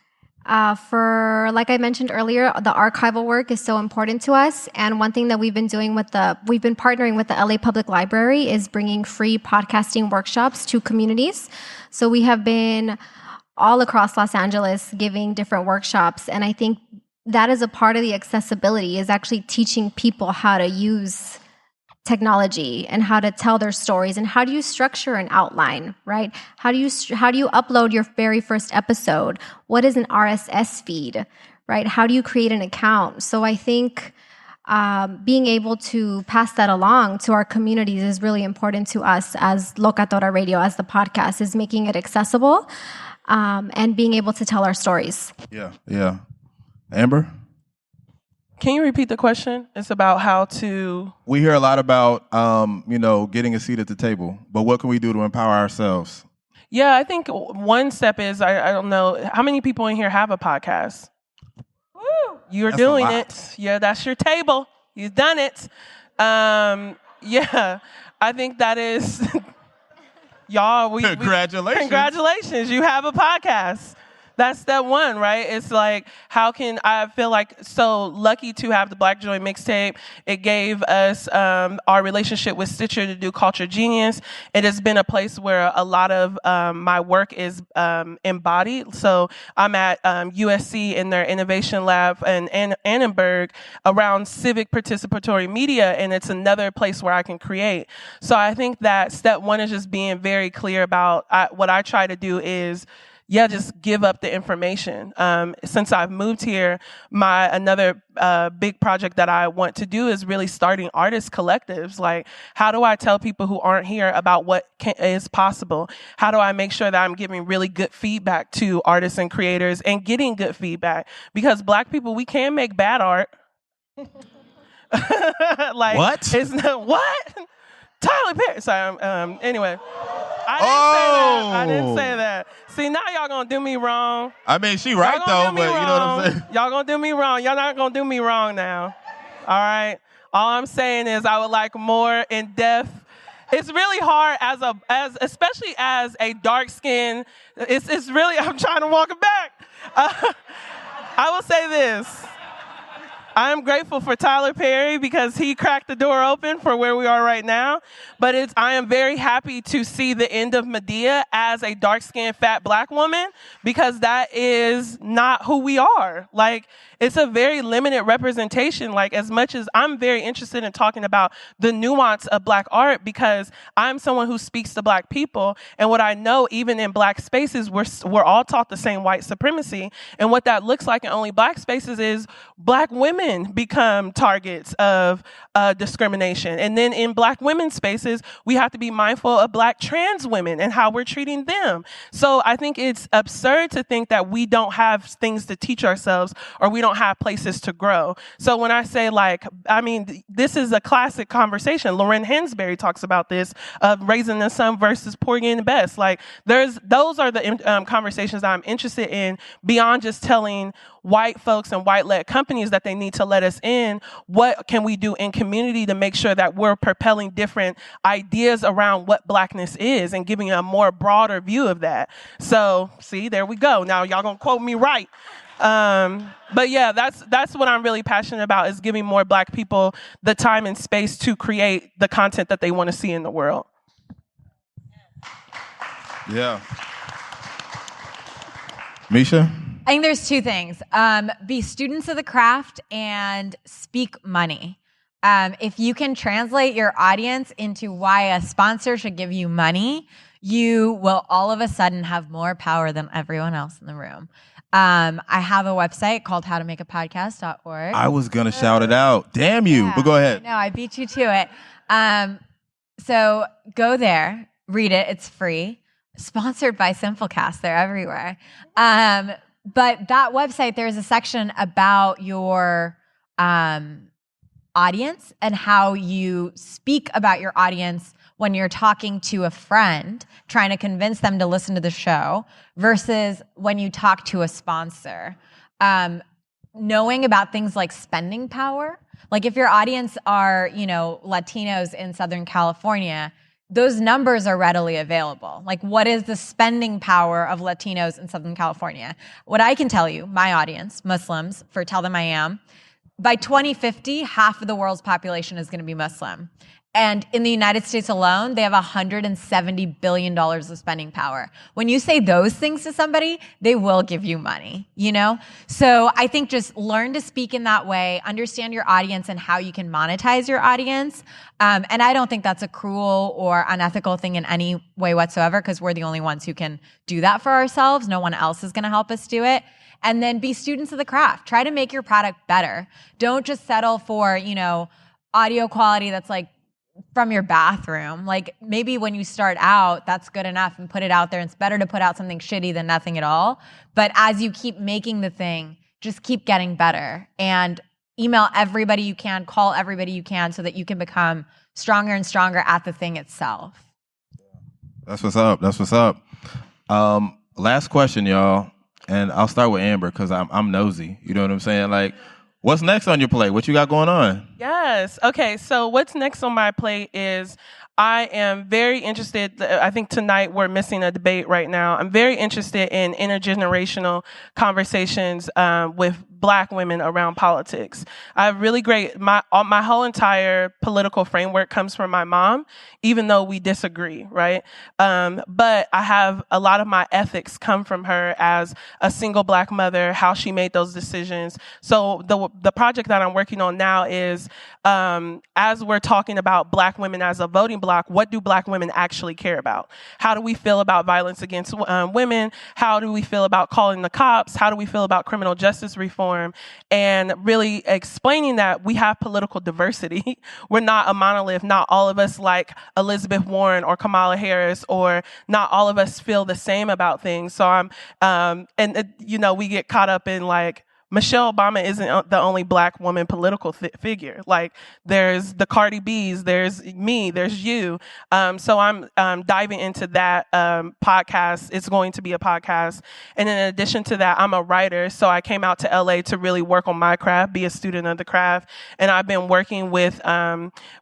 Like I mentioned earlier, the archival work is so important to us. And one thing that we've been doing we've been partnering with the LA Public Library is bringing free podcasting workshops to communities. So we have been all across Los Angeles giving different workshops. And I think that is a part of the accessibility, is actually teaching people how to use technology and how to tell their stories and how do you structure an outline, right? How do you upload your very first episode? What is an RSS feed, right? How do you create an account? So I think being able to pass that along to our communities is really important to us as Locatora Radio, as the podcast, is making it accessible. And being able to tell our stories. Yeah. Amber? Can you repeat the question? It's about how to... We hear a lot about, getting a seat at the table, but what can we do to empower ourselves? Yeah, I think one step is, I don't know, how many people in here have a podcast? Woo! You're doing it. Yeah, that's your table. You've done it. I think that is... Y'all, Congratulations. Congratulations. You have a podcast. that's step one, right? It's like, how can I feel like so lucky to have the Black Joy Mixtape. It gave us our relationship with Stitcher to do Culture Genius. It has been a place where a lot of my work is embodied. So I'm at USC in their innovation lab in Annenberg around civic participatory media, and it's another place where I can create. So I think that step one is just being very clear about what I try to do is just give up the information. Since I've moved here, another big project that I want to do is really starting artist collectives. Like, how do I tell people who aren't here about what is possible? How do I make sure that I'm giving really good feedback to artists and creators and getting good feedback? Because Black people, we can make bad art. Like, what? It's not, what? Tyler Perry. Sorry. Anyway, I didn't say that. See, now y'all gonna do me wrong. I mean, she right though, but you know what I'm saying. Y'all gonna do me wrong. Y'all not gonna do me wrong now. All right. All I'm saying is I would like more in depth. It's really hard especially as a dark skin. It's really. I'm trying to walk it back. I will say this. I'm grateful for Tyler Perry because he cracked the door open for where we are right now. But I am very happy to see the end of Medea as a dark-skinned, fat Black woman because that is not who we are. Like, it's a very limited representation. Like, as much as I'm very interested in talking about the nuance of Black art because I'm someone who speaks to Black people. And what I know, even in Black spaces, we're all taught the same white supremacy. And what that looks like in only Black spaces is Black women become targets of discrimination. And then in Black women's spaces, we have to be mindful of Black trans women and how we're treating them. So I think it's absurd to think that we don't have things to teach ourselves or we don't have places to grow. So when I say this is a classic conversation. Lauren Hansberry talks about this of raising the son versus pouring in the best. Like those are the conversations that I'm interested in beyond just telling white folks and white-led companies that they need to let us in. What can we do in community to make sure that we're propelling different ideas around what Blackness is and giving a more broader view of that? So, see, there we go. Now y'all gonna quote me right. But yeah, that's what I'm really passionate about is giving more Black people the time and space to create the content that they want to see in the world. Yeah. Misha? I think there's two things. Be students of the craft and speak money. If you can translate your audience into why a sponsor should give you money, you will all of a sudden have more power than everyone else in the room. I have a website called howtomakeapodcast.org. I was going to shout it out. Damn you. Yeah, but go ahead. No, I beat you to it. So go there, read it. It's free. Sponsored by Simplecast. They're everywhere. But that website, there's a section about your audience and how you speak about your audience when you're talking to a friend, trying to convince them to listen to the show, versus when you talk to a sponsor. Knowing about things like spending power. Like if your audience are, Latinos in Southern California, those numbers are readily available. Like, what is the spending power of Latinos in Southern California? What I can tell you, my audience, Muslims, for Tell Them I Am, by 2050, half of the world's population is going to be Muslim. And in the United States alone, they have $170 billion of spending power. When you say those things to somebody, they will give you money, So I think just learn to speak in that way, understand your audience and how you can monetize your audience. And I don't think that's a cruel or unethical thing in any way whatsoever, because we're the only ones who can do that for ourselves. No one else is going to help us do it. And then be students of the craft. Try to make your product better. Don't just settle for, audio quality that's like from your bathroom. Like maybe when you start out, that's good enough and put it out there. It's better to put out something shitty than nothing at all. But as you keep making the thing, just keep getting better and email everybody you can, call everybody you can so that you can become stronger and stronger at the thing itself. That's what's up. That's what's up. Last question, y'all. And I'll start with Amber because I'm nosy. You know what I'm saying? Like, what's next on your plate? What you got going on? Yes. Okay. So what's next on my plate is I am very interested. I think tonight we're missing a debate right now. I'm very interested in intergenerational conversations with Black women around politics. I have really great, my whole entire political framework comes from my mom, even though we disagree, right? But I have a lot of my ethics come from her as a single Black mother, how she made those decisions. So the project that I'm working on now is, as we're talking about Black women as a voting bloc, what do Black women actually care about? How do we feel about violence against women? How do we feel about calling the cops? How do we feel about criminal justice reform? And really explaining that we have political diversity. We're not a monolith. Not all of us like Elizabeth Warren or Kamala Harris, or not all of us feel the same about things. So we get caught up in like, Michelle Obama isn't the only Black woman political figure. Like, there's the Cardi B's, there's me, there's you. So I'm diving into that podcast. It's going to be a podcast. And in addition to that, I'm a writer. So I came out to LA to really work on my craft, be a student of the craft. And I've been working with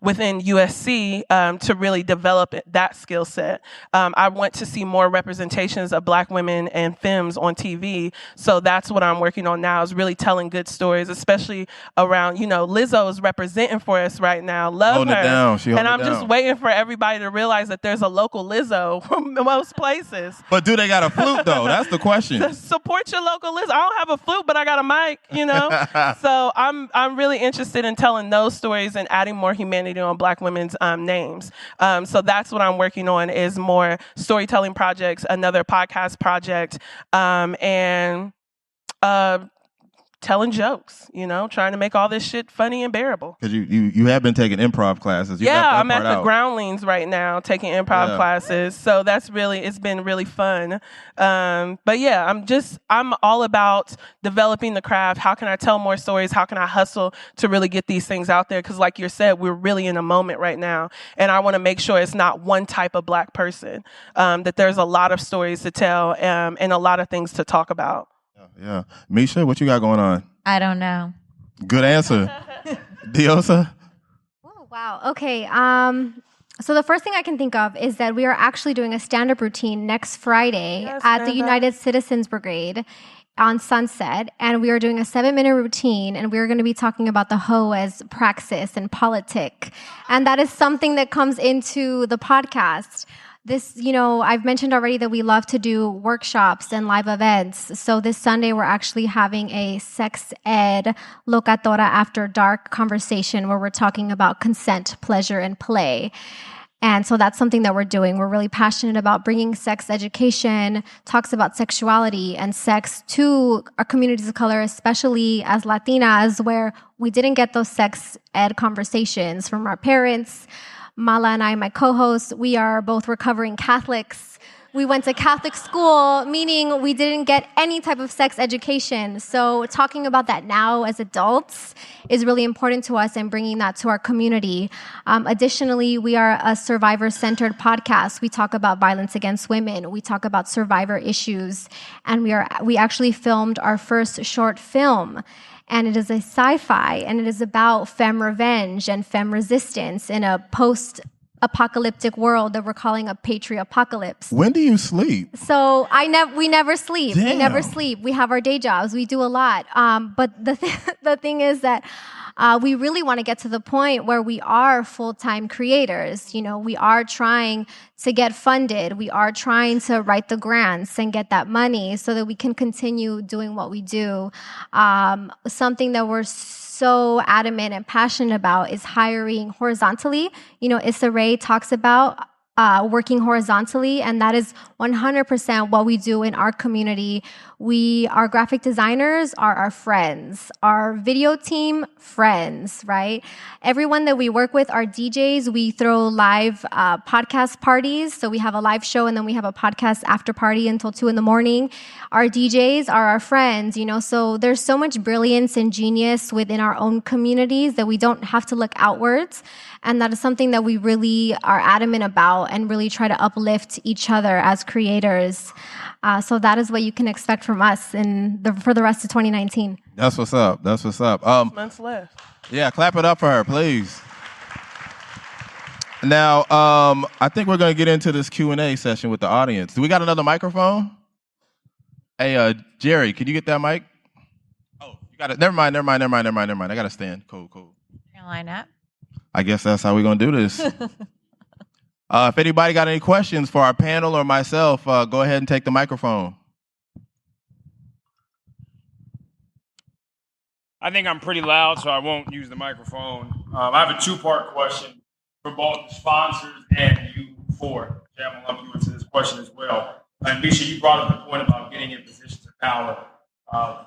within USC to really develop that skill set. I want to see more representations of Black women and femmes on TV. So that's what I'm working on now, is really telling good stories, especially around, Lizzo is representing for us right now. Love her. I'm just waiting for everybody to realize that there's a local Lizzo from most places. But do they got a flute though? That's the question. Support your local Lizzo. I don't have a flute, but I got a mic, So I'm really interested in telling those stories and adding more humanity on Black women's names. So that's what I'm working on, is more storytelling projects, another podcast project, and telling jokes, trying to make all this shit funny and bearable. Because you have been taking improv classes. I'm at the Groundlings right now taking improv classes. So it's been really fun. But yeah, I'm all about developing the craft. How can I tell more stories? How can I hustle to really get these things out there? Because like you said, we're really in a moment right now. And I want to make sure it's not one type of Black person, that there's a lot of stories to tell, and a lot of things to talk about. Yeah. Misha, what you got going on? I don't know. Good answer. Diosa? Oh, wow. Okay. So the first thing I can think of is that we are actually doing a stand-up routine next Friday at the United Citizens Brigade on Sunset. And we are doing a 7-minute routine, and we're going to be talking about the hoe as praxis and politic. And that is something that comes into the podcast. This, I've mentioned already that we love to do workshops and live events. So this Sunday, we're actually having a sex ed Locatora after dark conversation where we're talking about consent, pleasure, and play. And so that's something that we're doing. We're really passionate about bringing sex education, talks about sexuality and sex to our communities of color, especially as Latinas, where we didn't get those sex ed conversations from our parents. Mala and I, my co-host, we are both recovering Catholics. We went to Catholic school, meaning we didn't get any type of sex education. So talking about that now as adults is really important to us, and bringing that to our community. Additionally, we are a survivor-centered podcast. We talk about violence against women. We talk about survivor issues. And we actually filmed our first short film. And it is a sci-fi, and it is about femme revenge and femme resistance in a post-apocalyptic world that we're calling a patriapocalypse. When do you sleep? So we never sleep. Damn. We never sleep. We have our day jobs. We do a lot. But the thing is that we really want to get to the point where we are full-time creators. We are trying to get funded. We are trying to write the grants and get that money so that we can continue doing what we do. Something that we're so adamant and passionate about is hiring horizontally. Issa Rae talks about working horizontally, and that is 100% what we do in our community. Our graphic designers are our friends, our video team, friends, right? Everyone that we work with, our DJs, we throw live podcast parties. So we have a live show, and then we have a podcast after party until 2 a.m. Our DJs are our friends, so there's so much brilliance and genius within our own communities that we don't have to look outwards. And that is something that we really are adamant about, and really try to uplift each other as creators. So that is what you can expect from us for the rest of 2019. That's what's up. Months left. Yeah, clap it up for her, please. Now, I think we're going to get into this Q&A session with the audience. Do we got another microphone? Hey, Jerry, could you get that mic? Oh, you got it. Never mind. I got to stand. Cool. You're gonna line up. I guess that's how we're going to do this. If anybody got any questions for our panel or myself, go ahead and take the microphone. I think I'm pretty loud, so I won't use the microphone. I have a two-part question for both the sponsors and you four. Jay, I'm going to lump you into this question as well. And Misha, you brought up the point about getting in positions of power.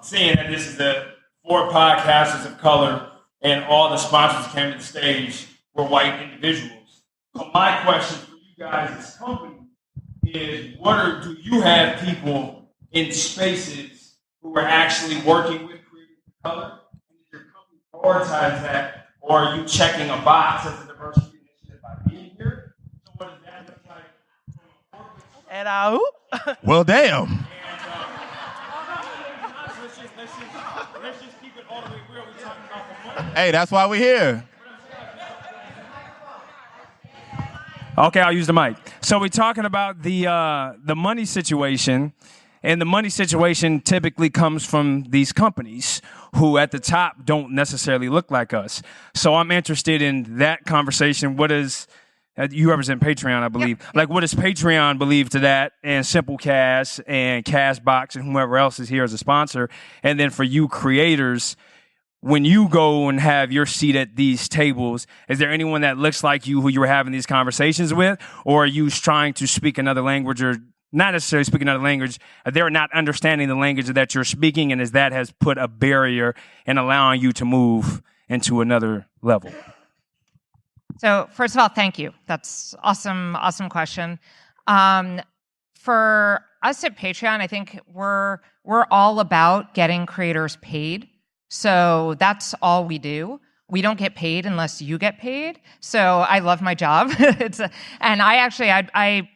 Seeing that this is the 4 podcasters of color and all the sponsors that came to the stage were white individuals. So my question for you guys as company is, do you have people in spaces who are actually working with creators of color? And does your company prioritize that, or are you checking a box as a diversity initiative by being here? So what does that look like from a corporate side? And I, Well, damn. And let's just keep it all the way real. We're talking about the money. Hey, that's why we're here. Okay, I'll use the mic. So we're talking about the money situation, and the money situation typically comes from these companies who at the top don't necessarily look like us. So I'm interested in that conversation. What is, you represent Patreon, I believe. Yep. Like, what does Patreon believe to that, and Simplecast and Castbox and whomever else is here as a sponsor? And then for you creators, when you go and have your seat at these tables, is there anyone that looks like you who you were having these conversations with? Or are you trying to speak another language, or not necessarily speaking another language, they're not understanding the language that you're speaking, and as that has put a barrier in allowing you to move into another level? So first of all, thank you. That's awesome question. For us at Patreon, I think we're all about getting creators paid. So that's all we do. We don't get paid unless you get paid. So I love my job. And I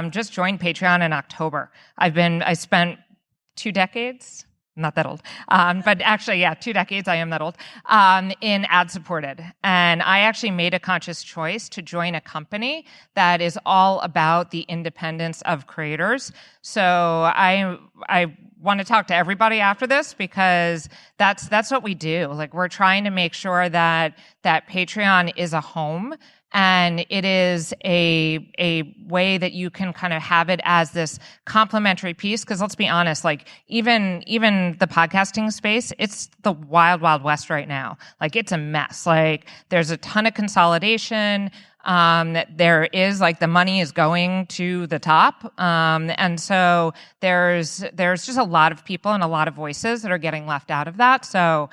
just joined Patreon in October. I spent 2 decades, not that old, but actually, yeah, 2 decades, I am that old, in ad-supported. And I actually made a conscious choice to join a company that is all about the independence of creators. So I want to talk to everybody after this, because that's what we do. Like, we're trying to make sure that Patreon is a home, and it is a way that you can kind of have it as this complementary piece. Because let's be honest, like even the podcasting space, it's the wild, wild west right now. Like, it's a mess. Like, there's a ton of consolidation. There is, like, the money is going to the top. And so there's just a lot of people and a lot of voices that are getting left out of that. So,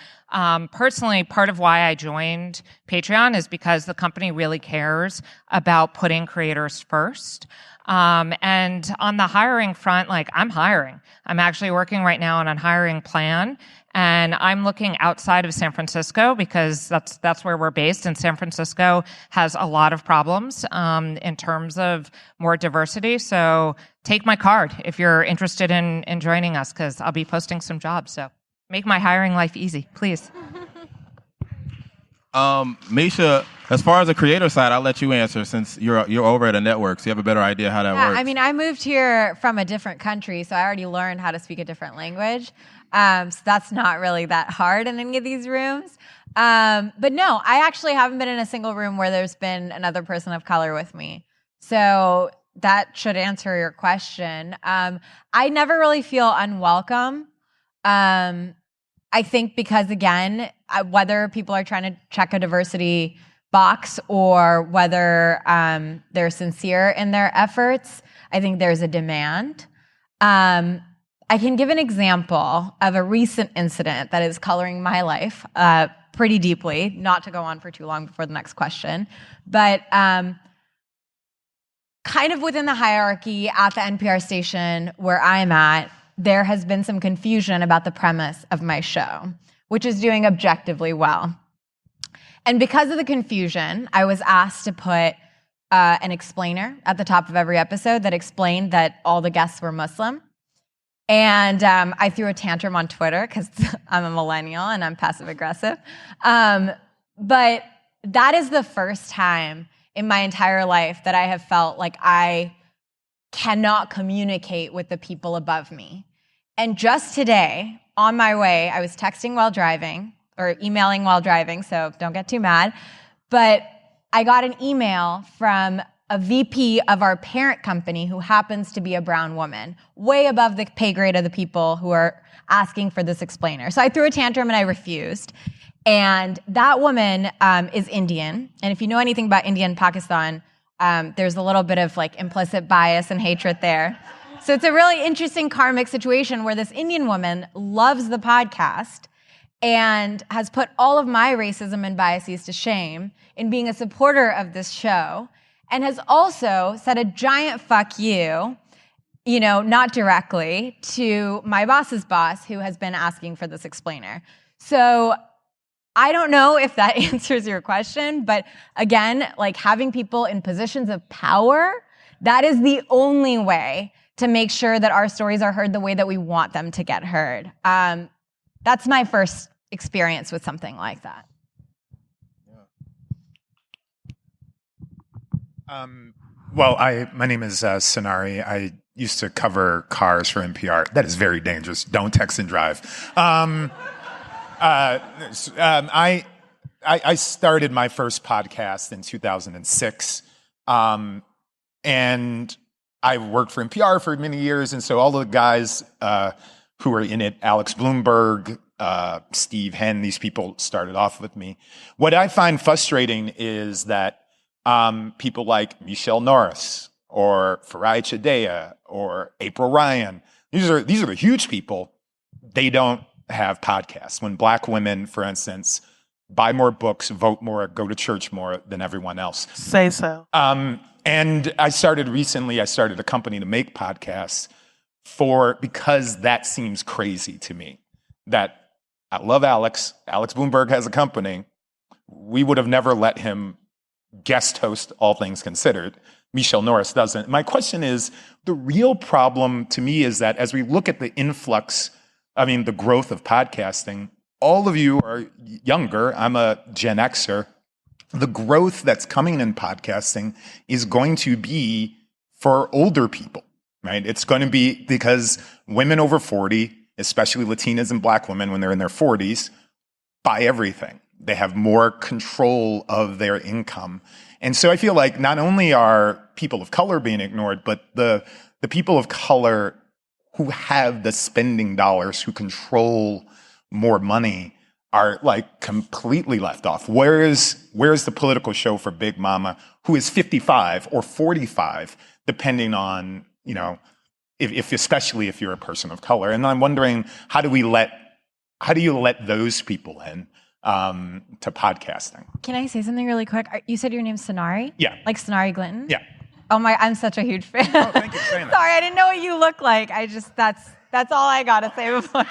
personally, part of why I joined Patreon is because the company really cares about putting creators first. And on the hiring front, like, I'm hiring. I'm actually working right now on a hiring plan. And I'm looking outside of San Francisco because that's where we're based. And San Francisco has a lot of problems in terms of more diversity. So take my card if you're interested in joining us, because I'll be posting some jobs. So make my hiring life easy, please. Misha, as far as the creator side, I'll let you answer since you're over at a network, so you have a better idea how that works. I mean, I moved here from a different country, so I already learned how to speak a different language. So that's not really that hard in any of these rooms. But no, I actually haven't been in a single room where there's been another person of color with me. So that should answer your question. I never really feel unwelcome. I think because, again, whether people are trying to check a diversity box or whether they're sincere in their efforts, I think there's a demand. I can give an example of a recent incident that is coloring my life pretty deeply, not to go on for too long before the next question, but kind of within the hierarchy at the NPR station where I'm at, there has been some confusion about the premise of my show, which is doing objectively well. And because of the confusion, I was asked to put an explainer at the top of every episode that explained that all the guests were Muslim. And I threw a tantrum on Twitter because I'm a millennial and I'm passive aggressive. But that is the first time in my entire life that I have felt like I cannot communicate with the people above me. And just today, on my way, I was texting while driving, or emailing while driving, so don't get too mad. But I got an email from a VP of our parent company who happens to be a brown woman, way above the pay grade of the people who are asking for this explainer. So I threw a tantrum and I refused. And that woman is Indian. And if you know anything about India and Pakistan, there's a little bit of like implicit bias and hatred there. So it's a really interesting karmic situation where this Indian woman loves the podcast and has put all of my racism and biases to shame in being a supporter of this show, and has also said a giant fuck you, not directly, to my boss's boss who has been asking for this explainer. So I don't know if that answers your question, but again, like having people in positions of power, that is the only way to make sure that our stories are heard the way that we want them to get heard. That's my first experience with something like that. Well, my name is Sonari. I used to cover cars for NPR. That is very dangerous. Don't text and drive. I started my first podcast in 2006, and I worked for NPR for many years, and so all the guys who were in it, Alex Bloomberg, Steve Henn, these people started off with me. What I find frustrating is that people like Michelle Norris or Farai Chidea or April Ryan, these are the huge people. They don't have podcasts. When Black women, for instance, buy more books, vote more, go to church more than everyone else. Say so. And I started a company to make podcasts because that seems crazy to me. That I love Alex. Alex Bloomberg has a company. We would have never let him guest host All Things Considered. Michelle Norris doesn't. My question is, the real problem to me is that as we look at the the growth of podcasting, all of you are younger. I'm a Gen Xer. The growth that's coming in podcasting is going to be for older people, right? It's going to be because women over 40, especially Latinas and Black women when they're in their 40s, buy everything. They have more control of their income. And so I feel like not only are people of color being ignored, but the people of color who have the spending dollars, who control more money, are like completely left off. Where's the political show for Big Mama, who is 55 or 45, depending on, especially if you're a person of color. And I'm wondering, how do you let those people in to podcasting? Can I say something really quick? You said your name's Sonari? Yeah. Like Sonari Glinton? Yeah. Oh my, I'm such a huge fan. Oh, thank you for saying that. Sorry, I didn't know what you look like. That's all I gotta say before.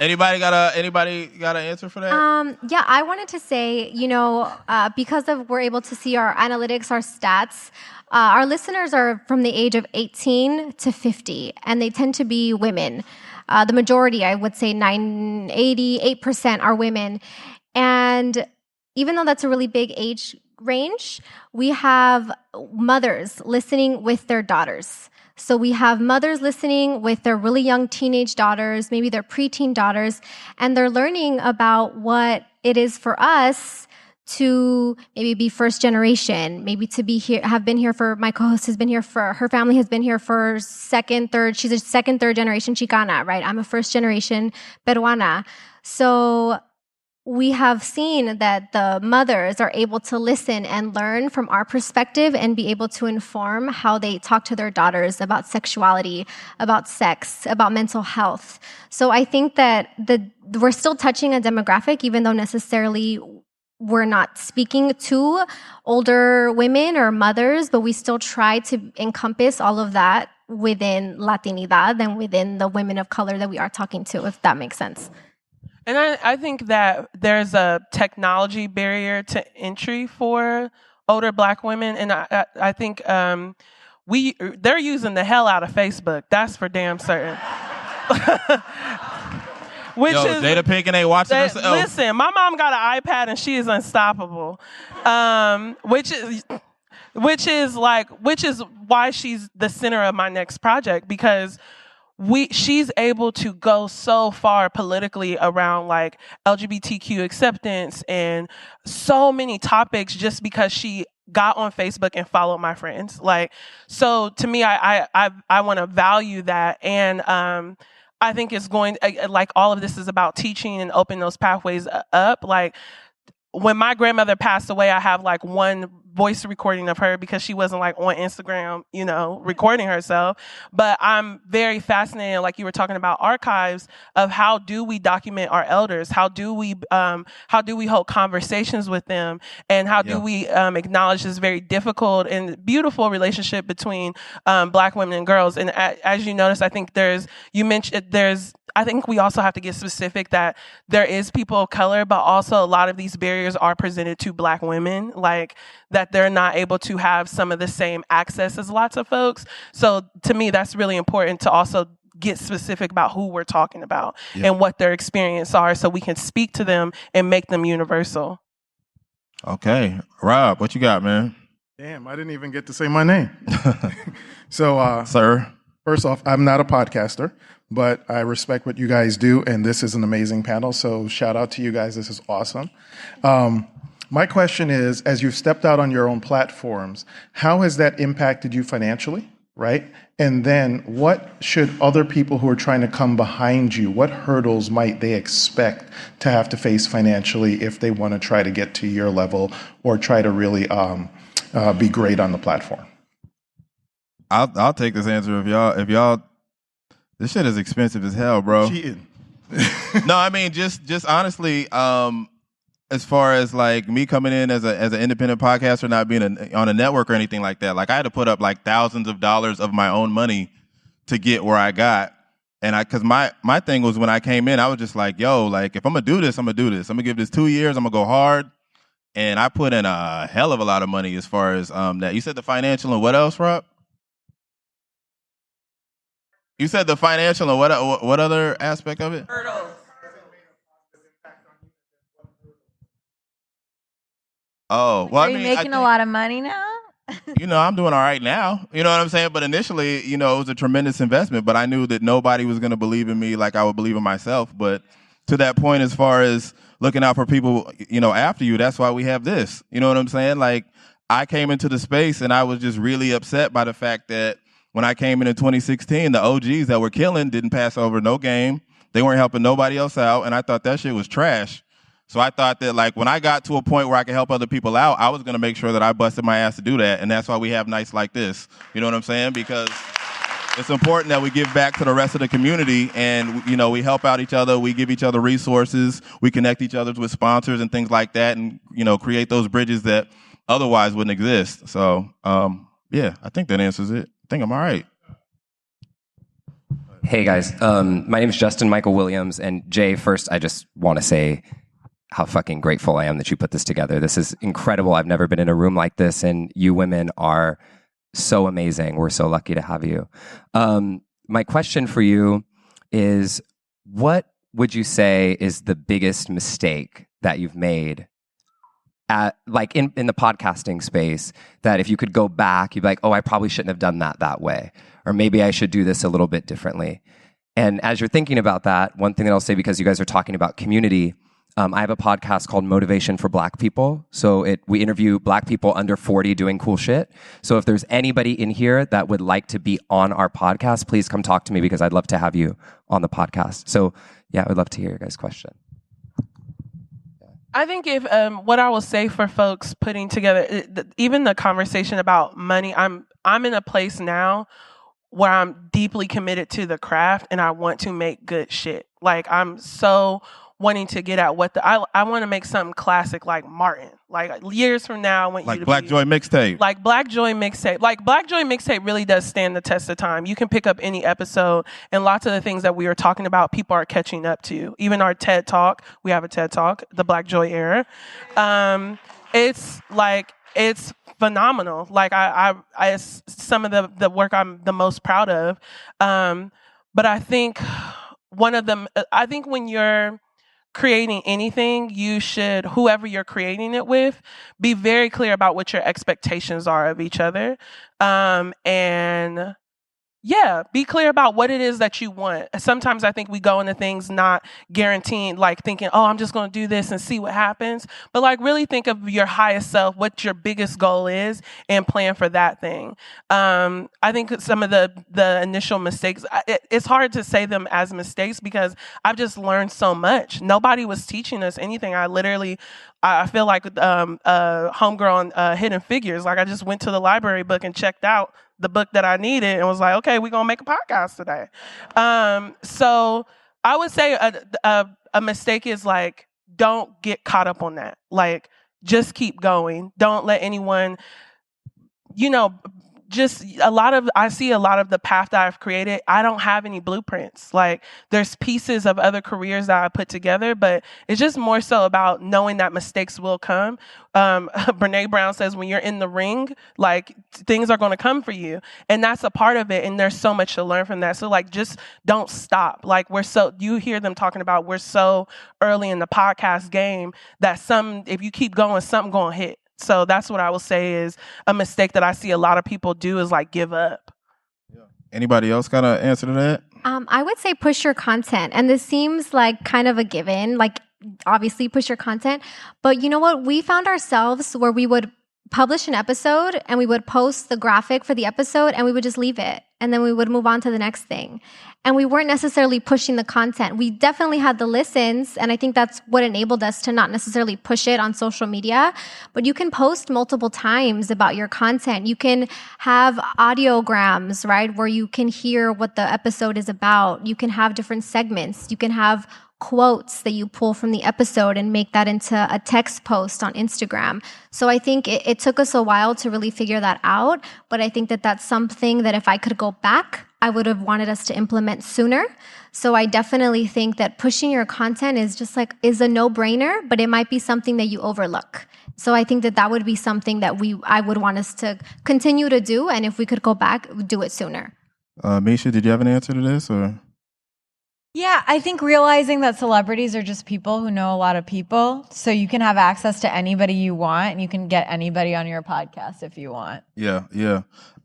Anybody got an answer for that? Yeah, I wanted to say, because we're able to see our analytics, our stats, our listeners are from the age of 18 to 50, and they tend to be women. The majority, I would say 88% are women. And even though that's a really big age range, we have mothers listening with their daughters. So we have mothers listening with their really young teenage daughters, maybe their preteen daughters, and they're learning about what it is for us to maybe be first generation, maybe to be here, have been here for, my co-host has been here for, her family has been here for second, third, she's a second, third generation Chicana, right? I'm a first generation Peruana. So we have seen that the mothers are able to listen and learn from our perspective and be able to inform how they talk to their daughters about sexuality, about sex, about mental health. So I think that we're still touching a demographic, even though necessarily we're not speaking to older women or mothers, but we still try to encompass all of that within Latinidad and within the women of color that we are talking to, if that makes sense. And I think that there's a technology barrier to entry for older Black women, and I think they're using the hell out of Facebook. That's for damn certain. which Yo, is Jada Pinkett ain't watching that, herself. listen, my mom got an iPad and she is unstoppable. Which is why she's the center of my next project, because she's able to go so far politically around like LGBTQ acceptance and so many topics just because she got on Facebook and followed my friends. Like, so to me, I want to value that. And I think it's going, like, all of this is about teaching and opening those pathways up. Like, when my grandmother passed away, I have like one voice recording of her because she wasn't like on Instagram, recording herself. But I'm very fascinated, like you were talking about archives, of how do we document our elders? How do we hold conversations with them? And how do we acknowledge this very difficult and beautiful relationship between Black women and girls? And as you notice, I think I think we also have to get specific that there is people of color, but also a lot of these barriers are presented to Black women, like that they're not able to have some of the same access as lots of folks. So to me, that's really important to also get specific about who we're talking about and what their experiences are, so we can speak to them and make them universal. Okay. Rob, what you got, man? Damn, I didn't even get to say my name. So, sir, first off, I'm not a podcaster, but I respect what you guys do, and this is an amazing panel, so shout out to you guys. This is awesome. My question is, as you've stepped out on your own platforms, how has that impacted you financially, right? And then what should other people who are trying to come behind you, what hurdles might they expect to have to face financially if they want to try to get to your level or try to really be great on the platform? I'll take this answer if y'all. This shit is expensive as hell, bro. Cheating. No, I mean just honestly, as far as like me coming in as an independent podcaster, not being on a network or anything like that, like I had to put up like thousands of dollars of my own money to get where I got. And because my thing was, when I came in, I was just like, yo, like if I'm gonna do this, I'm gonna do this. I'm gonna give this 2 years. I'm gonna go hard. And I put in a hell of a lot of money as far as that. You said the financial and what else, Rob? You said the financial and what other aspect of it? Hurdles. Oh, well, Are you making a lot of money now? I'm doing all right now. You know what I'm saying? But initially, it was a tremendous investment, but I knew that nobody was going to believe in me like I would believe in myself. But to that point, as far as looking out for people, after you, that's why we have this. You know what I'm saying? Like, I came into the space and I was just really upset by the fact that when I came in 2016, the OGs that were killing didn't pass over no game. They weren't helping nobody else out, and I thought that shit was trash. So I thought that, like, when I got to a point where I could help other people out, I was going to make sure that I busted my ass to do that, and that's why we have nights like this. You know what I'm saying? Because it's important that we give back to the rest of the community, and, we help out each other, we give each other resources, we connect each other with sponsors and things like that, and, create those bridges that otherwise wouldn't exist. So, yeah, I think that answers it. I think I'm all right. Hey guys, my name is Justin Michael Williams, and Jay, first I just want to say how fucking grateful I am that you put this together. This is incredible. I've never been in a room like this, and you women are so amazing. We're so lucky to have you. My question for you is, what would you say is the biggest mistake that you've made in the podcasting space, that if you could go back, you'd be like, oh, I probably shouldn't have done that way, or maybe I should do this a little bit differently? And as you're thinking about that, one thing that I'll say, because you guys are talking about community, I have a podcast called Motivation for Black People. So we interview Black people under 40 doing cool shit. So if there's anybody in here that would like to be on our podcast, please come talk to me, because I'd love to have you on the podcast. So yeah, I would love to hear your guys' question. I think if what I will say for folks putting together, even the conversation about money, I'm in a place now where I'm deeply committed to the craft and I want to make good shit. Like, I'm so wanting to get at I want to make something classic like Martin. Like, years from now, I want you to Black Joy Mixtape. Like Black Joy Mixtape. Like, Black Joy Mixtape really does stand the test of time. You can pick up any episode, and lots of the things that we were talking about, people are catching up to. Even our TED Talk, we have a TED Talk, the Black Joy era. It's phenomenal. Like, it's some of the work I'm the most proud of. But I think one of them, I think when you're creating anything, you should, whoever you're creating it with, be very clear about what your expectations are of each other. And yeah, be clear about what it is that you want. Sometimes I think we go into things not guaranteeing, like thinking, oh, I'm just going to do this and see what happens. But like really think of your highest self, what your biggest goal is, and plan for that thing. I think some of the initial mistakes, it's hard to say them as mistakes because I've just learned so much. Nobody was teaching us anything. I feel like homegirl on Hidden Figures. Like I just went to the library book and checked out the book that I needed and was like, okay, we're going to make a podcast today. So I would say a mistake is like, don't get caught up on that. Like, just keep going. Don't let anyone, I see a lot of the path that I've created. I don't have any blueprints. Like there's pieces of other careers that I put together, but it's just more so about knowing that mistakes will come. Brene Brown says when you're in the ring, like things are going to come for you. And that's a part of it. And there's so much to learn from that. So like, just don't stop. Like you hear them talking about, we're so early in the podcast game that if you keep going, something going to hit. So that's what I will say is a mistake that I see a lot of people do is like give up. Yeah. Anybody else got an answer to that? I would say push your content. And this seems like kind of a given, like obviously push your content. But you know what? We found ourselves where we would publish an episode and we would post the graphic for the episode and we would just leave it. And then we would move on to the next thing. And we weren't necessarily pushing the content. We definitely had the listens. And I think that's what enabled us to not necessarily push it on social media. But you can post multiple times about your content. You can have audiograms, right? Where you can hear what the episode is about. You can have different segments. You can have quotes that you pull from the episode and make that into a text post on Instagram. So I think it took us a while to really figure that out. But I think that that's something that if I could go back, I would have wanted us to implement sooner. So I definitely think that pushing your content is a no-brainer, but it might be something that you overlook. So I think that would be something that I would want us to continue to do. And if we could go back, do it sooner. Misha, did you have an answer to this or? Yeah, I think realizing that celebrities are just people who know a lot of people. So you can have access to anybody you want and you can get anybody on your podcast if you want. Yeah.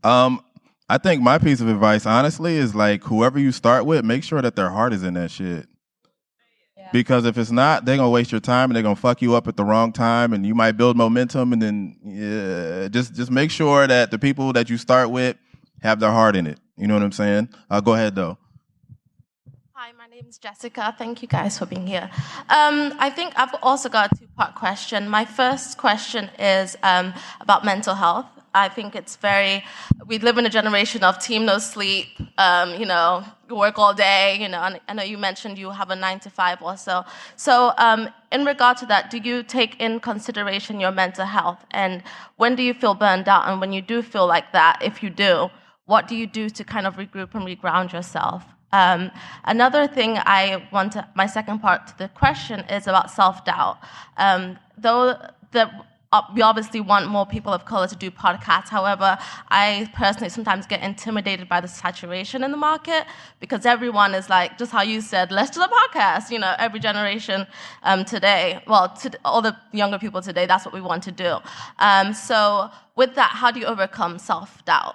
I think my piece of advice, honestly, is like whoever you start with, make sure that their heart is in that shit. Yeah. Because if it's not, they're going to waste your time and they're going to fuck you up at the wrong time and you might build momentum and then just make sure that the people that you start with have their heart in it. You know what I'm saying? Go ahead, though. Hi, my name is Jessica. Thank you guys for being here. I think I've also got a two-part question. My first question is about mental health. I think we live in a generation of team no sleep, you work all day, and I know you mentioned you have a 9-to-5 or so. So in regard to that, do you take in consideration your mental health? And when do you feel burned out? And when you do feel like that, if you do, what do you do to kind of regroup and reground yourself? Another thing my second part to the question is about self-doubt. We obviously want more people of color to do podcasts. However, I personally sometimes get intimidated by the saturation in the market because everyone is like, just how you said, let's do a podcast. Every generation today, all the younger people today, that's what we want to do. So with that, how do you overcome self-doubt?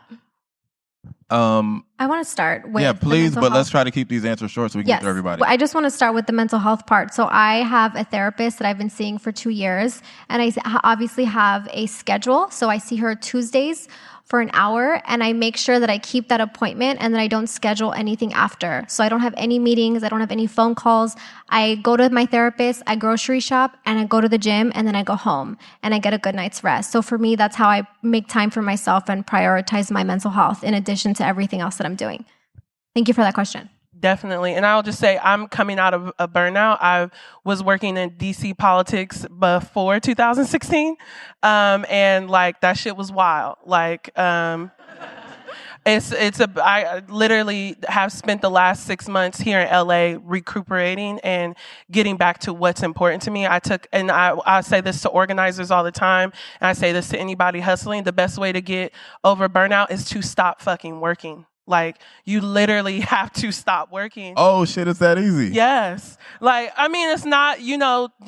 I want to start with please, but let's try to keep these answers short so we can get to everybody. I just want to start with the mental health part. So I have a therapist that I've been seeing for 2 years, and I obviously have a schedule. So I see her Tuesdays for an hour, and I make sure that I keep that appointment and that I don't schedule anything after. So I don't have any meetings, I don't have any phone calls. I go to my therapist, I grocery shop, and I go to the gym, and then I go home, and I get a good night's rest. So for me, that's how I make time for myself and prioritize my mental health in addition to everything else that I'm doing. Thank you for that question. Definitely. And I'll just say I'm coming out of a burnout. I was working in DC politics before 2016. And like that shit was wild. Like, I literally have spent the last 6 months here in LA recuperating and getting back to what's important to me. I say this to organizers all the time, and I say this to anybody hustling. The best way to get over burnout is to stop fucking working. Like, you literally have to stop working. Oh, shit, it's that easy. Yes. Like, I mean, it's not,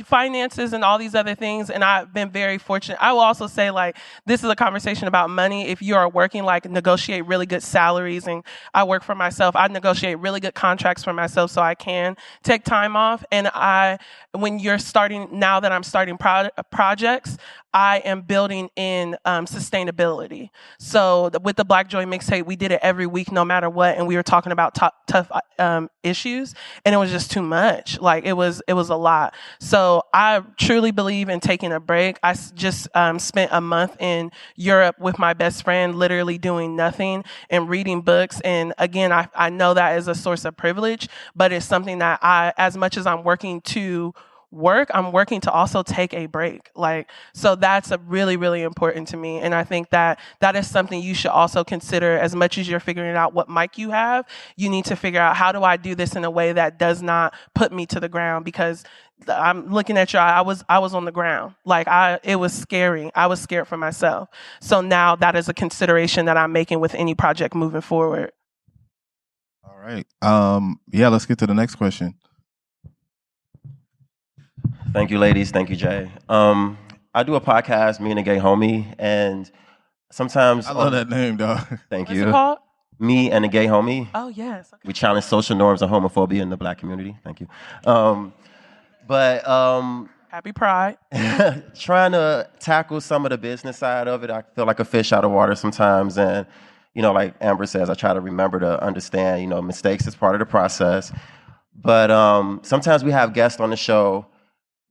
finances and all these other things. And I've been very fortunate. I will also say, like, this is a conversation about money. If you are working, like, negotiate really good salaries. And I work for myself. I negotiate really good contracts for myself so I can take time off. And now that I'm starting projects, I am building in sustainability. So with the Black Joy Mixtape, we did it every week, no matter what, and we were talking about tough issues, and it was just too much. Like, it was a lot. So I truly believe in taking a break. I just spent a month in Europe with my best friend, literally doing nothing and reading books. And again, I know that is a source of privilege, but it's something that as much as I'm working to work, I'm working to also take a break. Like, so that's a really, really important to me. And I think that is something you should also consider. As much as you're figuring out what mic you have, you need to figure out, how do I do this in a way that does not put me to the ground? Because I'm looking at y'all, I was on the ground. Like, it was scary. I was scared for myself. So now that is a consideration that I'm making with any project moving forward. All right. Let's get to the next question. Thank you, ladies. Thank you, Jay. I do a podcast, Me and a Gay Homie, and sometimes... I love that name, dog. Thank What's you. it called? Me and a Gay Homie. Oh, yes. Okay. We challenge social norms and homophobia in the Black community. Thank you. Happy Pride. Trying to tackle some of the business side of it, I feel like a fish out of water sometimes, and, like Amber says, I try to remember to understand, mistakes is part of the process. But sometimes we have guests on the show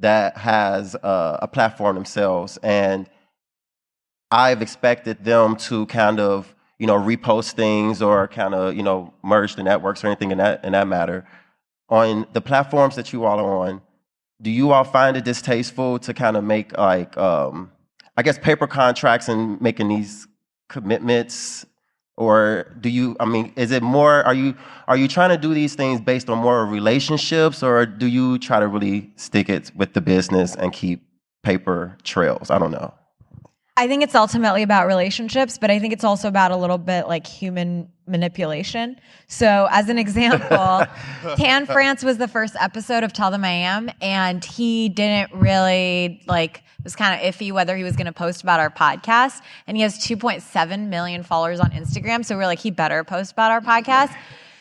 that has a platform themselves, and I've expected them to kind of, repost things or kind of, merge the networks or anything in that matter. On the platforms that you all are on, do you all find it distasteful to kind of make, like, paper contracts and making these commitments? Or is it more, are you trying to do these things based on more relationships, or do you try to really stick it with the business and keep paper trails? I don't know. I think it's ultimately about relationships, but I think it's also about a little bit like human manipulation. So as an example, Tan France was the first episode of Tell Them I Am, and he didn't really it was kind of iffy whether he was going to post about our podcast. And he has 2.7 million followers on Instagram. So we're like, he better post about our podcast.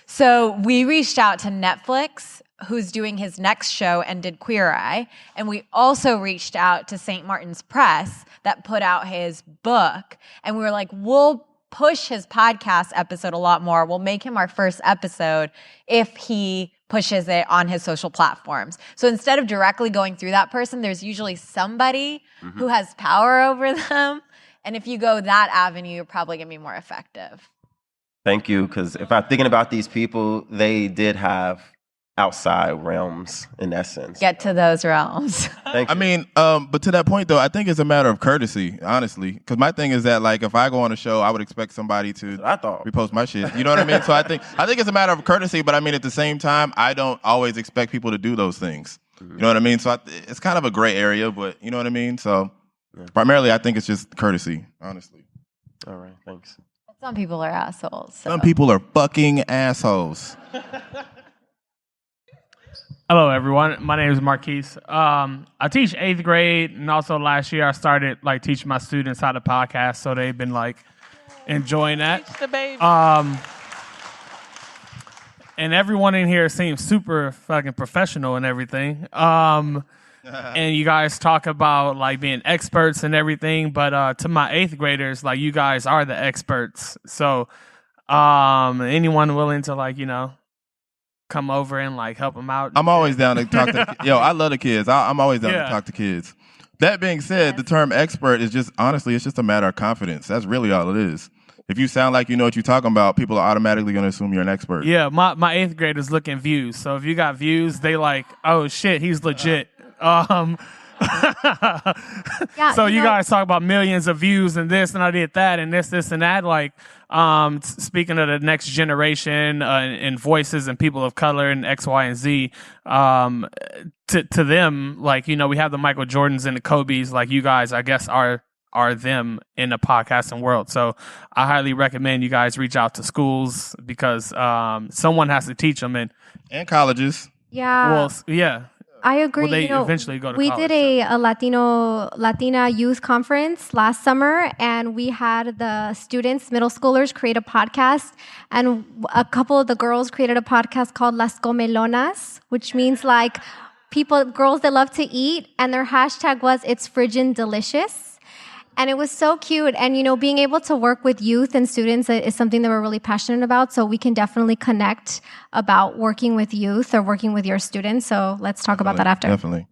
So we reached out to Netflix, who's doing his next show and did Queer Eye. And we also reached out to St. Martin's Press that put out his book. And we were like, we'll push his podcast episode a lot more. We'll make him our first episode if he pushes it on his social platforms. So instead of directly going through that person, there's usually somebody who has power over them. And if you go that avenue, you're probably going to be more effective. Thank you, because if I'm thinking about these people, they did have outside realms in essence. Get to those realms. Thank you. But to that point, though, I think it's a matter of courtesy, honestly. Because my thing is that, like, if I go on a show, I would expect somebody to repost my shit. You know what I mean? So I think it's a matter of courtesy, but at the same time, I don't always expect people to do those things. You know what I mean? So it's kind of a gray area, but you know what I mean? So primarily, I think it's just courtesy, honestly. All right, thanks. Some people are assholes. So. Some people are fucking assholes. Hello, everyone. My name is Marquise. I teach 8th grade, and also last year I started teaching my students how to podcast, so they've been enjoying that. Teach the baby. And everyone in here seems super fucking professional and everything. And you guys talk about being experts and everything, but to my 8th graders, you guys are the experts. So anyone willing to come over and help them out? I'm always down to talk to I love the kids. I'm always down to talk to kids. That being said, the term expert is just, honestly, it's just a matter of confidence. That's really all it is. If you sound like you know what you're talking about, people are automatically going to assume you're an expert. Yeah, my 8th graders look at views. So if you got views, they oh shit, he's legit. So you guys talk about millions of views and this, and I did that, and this and that. Speaking of the next generation and voices and people of color and X, Y, and Z, to them, we have the Michael Jordans and the Kobes. You guys, I guess, are are them in the podcasting world. So I highly recommend you guys reach out to schools because someone has to teach them and colleges. Yeah. Well, yeah. I agree. Well, they eventually go to we college. did a Latina youth conference last summer, and we had the students, middle schoolers, create a podcast. And a couple of the girls created a podcast called Las Comelonas, which means like girls that love to eat. And their hashtag was "It's Friggin' Delicious." And it was so cute. And, being able to work with youth and students is something that we're really passionate about. So we can definitely connect about working with youth or working with your students. So let's talk about that after. Definitely.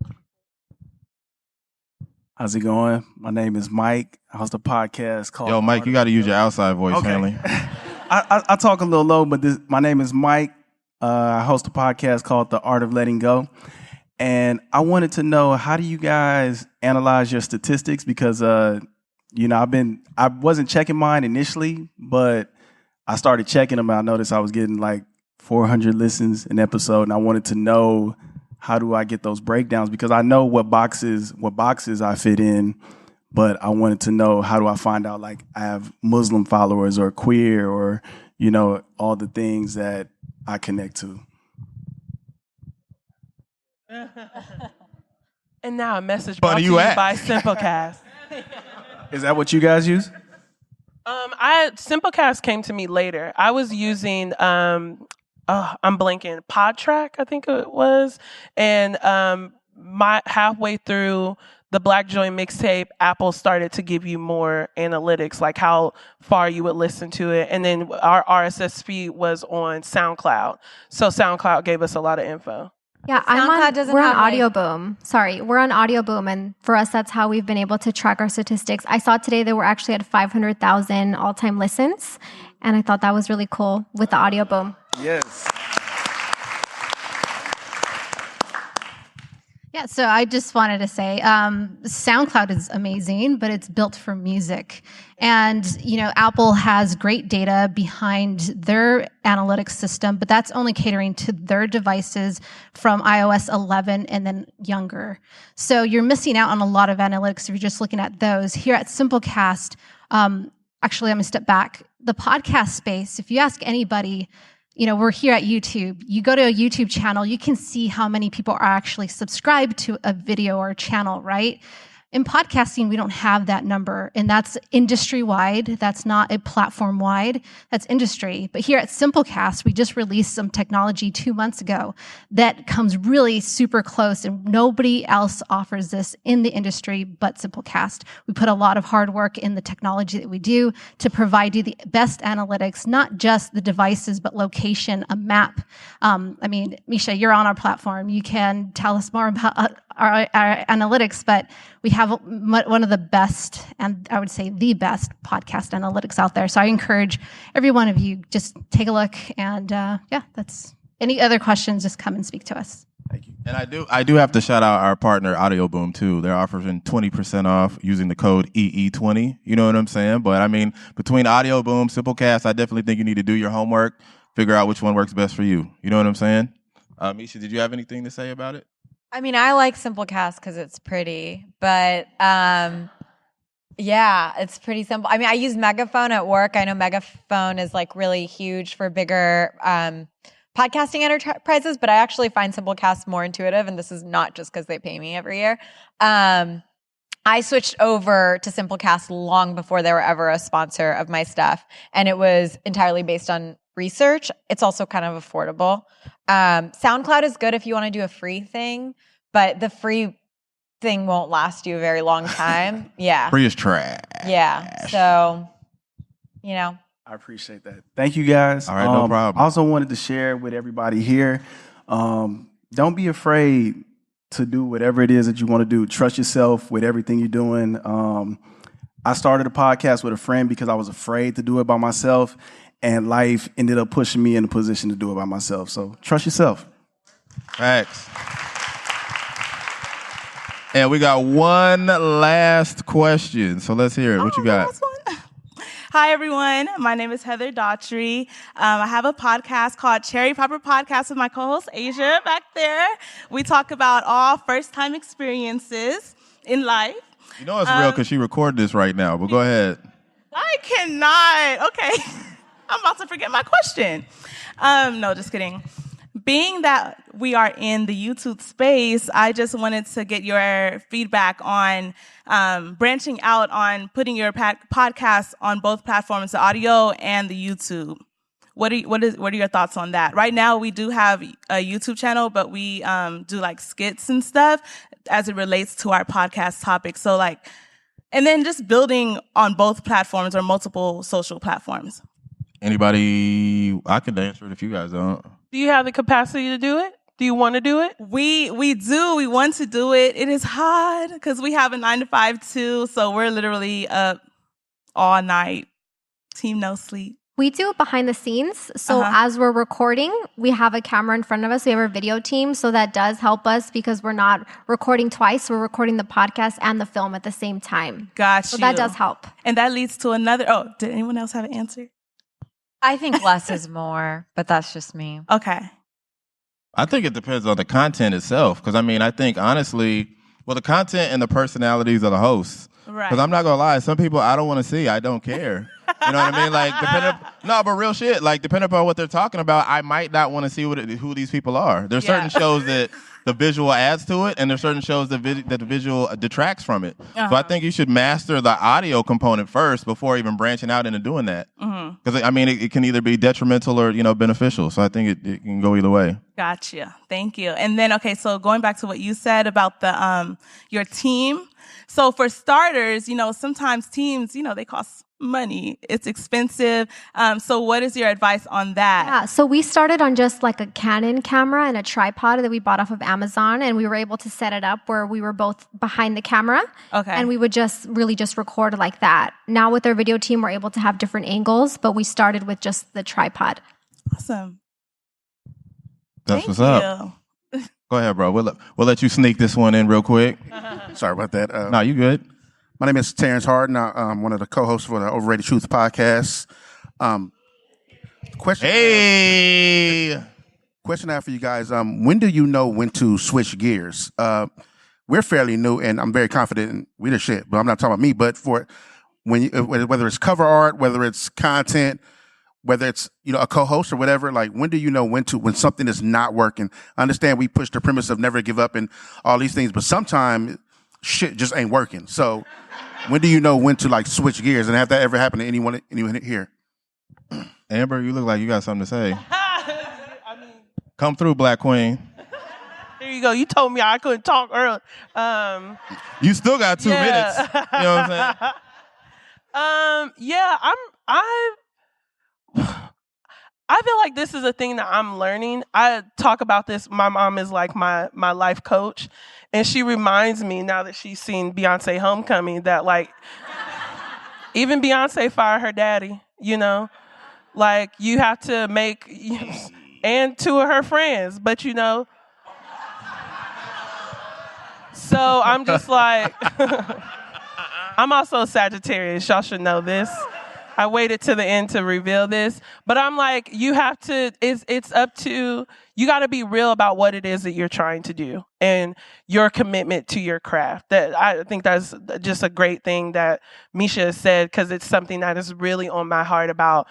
How's it going? My name is Mike. I host a podcast called... Yo, Mike, you got to use your outside voice, family. I talk a little low, but my name is Mike. I host a podcast called The Art of Letting Go. And I wanted to know, how do you guys analyze your statistics? Because... I wasn't checking mine initially, but I started checking them. And I noticed I was getting like 400 listens an episode, and I wanted to know, how do I get those breakdowns? Because I know what boxes I fit in, but I wanted to know, how do I find out like I have Muslim followers or queer or, all the things that I connect to. And now a message brought to you by Simplecast. Is that what you guys use? Simplecast came to me later. I was using I'm blanking, PodTrack, I think it was, and halfway through the Black Joy Mixtape, Apple started to give you more analytics, like how far you would listen to it, and then our RSS feed was on SoundCloud, so SoundCloud gave us a lot of info. Yeah, we're on Audio Boom. Sorry, we're on Audio Boom, and for us, that's how we've been able to track our statistics. I saw today that we're actually at 500,000 all-time listens, and I thought that was really cool with the Audio Boom. Yes. Yeah, so I just wanted to say SoundCloud is amazing, but it's built for music. And, Apple has great data behind their analytics system, but that's only catering to their devices from iOS 11 and then younger. So you're missing out on a lot of analytics if you're just looking at those. Here at Simplecast, actually, I'm going to step back. The podcast space, if you ask anybody, we're here at YouTube. You go to a YouTube channel, you can see how many people are actually subscribed to a video or a channel, right? In podcasting, we don't have that number, and that's industry-wide. That's not a platform-wide. That's industry. But here at Simplecast, we just released some technology 2 months ago that comes really super close, and nobody else offers this in the industry but Simplecast. We put a lot of hard work in the technology that we do to provide you the best analytics, not just the devices, but location, a map. Misha, you're on our platform. You can tell us more about our analytics, but we have one of the best, and I would say the best, podcast analytics out there. So I encourage every one of you, just take a look, and that's any other questions, just come and speak to us. Thank you. And I do have to shout out our partner Audio Boom too. They're offering 20% off using the code EE20. You know what I'm saying? But between Audio Boom, Simplecast, I definitely think you need to do your homework, figure out which one works best for you. You know what I'm saying? Misha, did you have anything to say about it? I like Simplecast because it's pretty, but it's pretty simple. I use Megaphone at work. I know Megaphone is like really huge for bigger podcasting enterprises, but I actually find Simplecast more intuitive, and this is not just because they pay me every year. I switched over to Simplecast long before they were ever a sponsor of my stuff, and it was entirely based on research. It's also kind of affordable. SoundCloud is good if you want to do a free thing, but the free thing won't last you a very long time. Yeah. Free is trash. Yeah. So, I appreciate that. Thank you, guys. All right, no problem. I also wanted to share with everybody here, don't be afraid to do whatever it is that you want to do. Trust yourself with everything you're doing. I started a podcast with a friend because I was afraid to do it by myself, and life ended up pushing me in a position to do it by myself. So trust yourself. Thanks. And we got one last question. So let's hear it. What you got? Hi, everyone. My name is Heather Daughtry. I have a podcast called Cherry Popper Podcast with my co-host, Asia, back there. We talk about all first-time experiences in life. You know it's real because she recorded this right now, but go ahead. I cannot. Okay. I'm about to forget my question. No, just kidding. Being that we are in the YouTube space, I just wanted to get your feedback on branching out on putting your podcast on both platforms, the audio and the YouTube. What are your thoughts on that? Right now, we do have a YouTube channel, but we do like skits and stuff as it relates to our podcast topic. So and then just building on both platforms or multiple social platforms. Anybody? I can answer it if you guys don't. Do you have the capacity to do it? Do you want to do it? We do. We want to do it. It is hard because we have a 9-to-5 too. So we're literally up all night. Team no sleep. We do it behind the scenes. So as we're recording, we have a camera in front of us. We have our video team. So that does help us because we're not recording twice. We're recording the podcast and the film at the same time. Gotcha. So that does help. And that leads to another. Oh, did anyone else have an answer? I think less is more, but that's just me. Okay. I think it depends on the content itself. Because, I think, honestly, the content and the personalities of the hosts. Right. Because I'm not going to lie, some people I don't want to see. I don't care. You know what I mean? But real shit. Depending upon what they're talking about, I might not want to see who these people are. There's certain shows that the visual adds to it, and there's certain shows that the visual detracts from it. So I think you should master the audio component first before even branching out into doing that. Because, it can either be detrimental or, beneficial. So I think it can go either way. Gotcha. Thank you. And then, okay, so going back to what you said about the your team. So for starters, sometimes teams, they cost money. It's expensive. So what is your advice on that? Yeah, so we started on just like a Canon camera and a tripod that we bought off of Amazon, and we were able to set it up where we were both behind the camera. Okay. And we would just record like that. Now with our video team, we're able to have different angles, but we started with just the tripod. Awesome. That's what's up. Go ahead, bro. We'll let you sneak this one in real quick. Sorry about that. No, you good. My name is Terrence Harden. I'm one of the co-hosts for the Overrated Truth podcast. Question I have for you guys. When do you know when to switch gears? We're fairly new, and I'm very confident in we the shit, but I'm not talking about me. But for whether it's cover art, whether it's content, whether it's a co-host or whatever, when do you know when something is not working? I understand we push the premise of never give up and all these things, but sometimes shit just ain't working. So when do you know when to switch gears? And have that ever happened to anyone here? Amber, you look like you got something to say. Come through, Black Queen. There you go. You told me I couldn't talk earlier. You still got 2 minutes. You know what I'm saying? I feel like this is a thing that I'm learning. I talk about this. My mom is like my life coach, and she reminds me now that she's seen Beyonce Homecoming that even Beyonce fired her daddy. You have to make and 2 of her friends, but So I'm just I'm also a Sagittarius. Y'all should know this. I waited to the end to reveal this, but I'm you have to, it's up to, you got to be real about what it is that you're trying to do and your commitment to your craft. That I think that's just a great thing that Misha has said, because it's something that is really on my heart about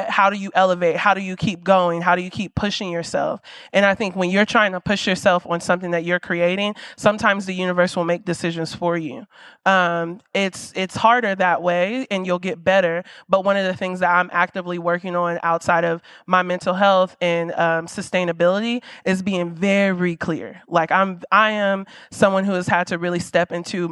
how do you elevate? How do you keep going? How do you keep pushing yourself? And I think when you're trying to push yourself on something that you're creating, sometimes the universe will make decisions for you. It's harder that way, and you'll get better. But one of the things that I'm actively working on outside of my mental health and sustainability is being very clear. I am someone who has had to really step into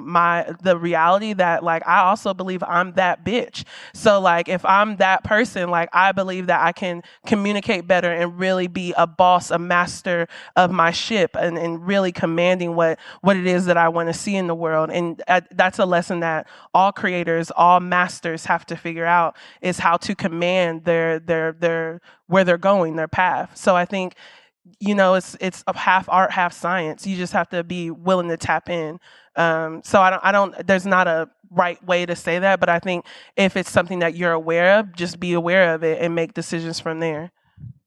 the reality that I also believe I'm that bitch. So if I'm that person, I believe that I can communicate better and really be a boss, a master of my ship, and really commanding what it is that I want to see in the world. And that's a lesson that all creators, all masters have to figure out, is how to command their where they're going, their path. So I think, it's a half art, half science. You just have to be willing to tap in. So I don't, there's not a right way to say that, but I think if it's something that you're aware of, just be aware of it and make decisions from there.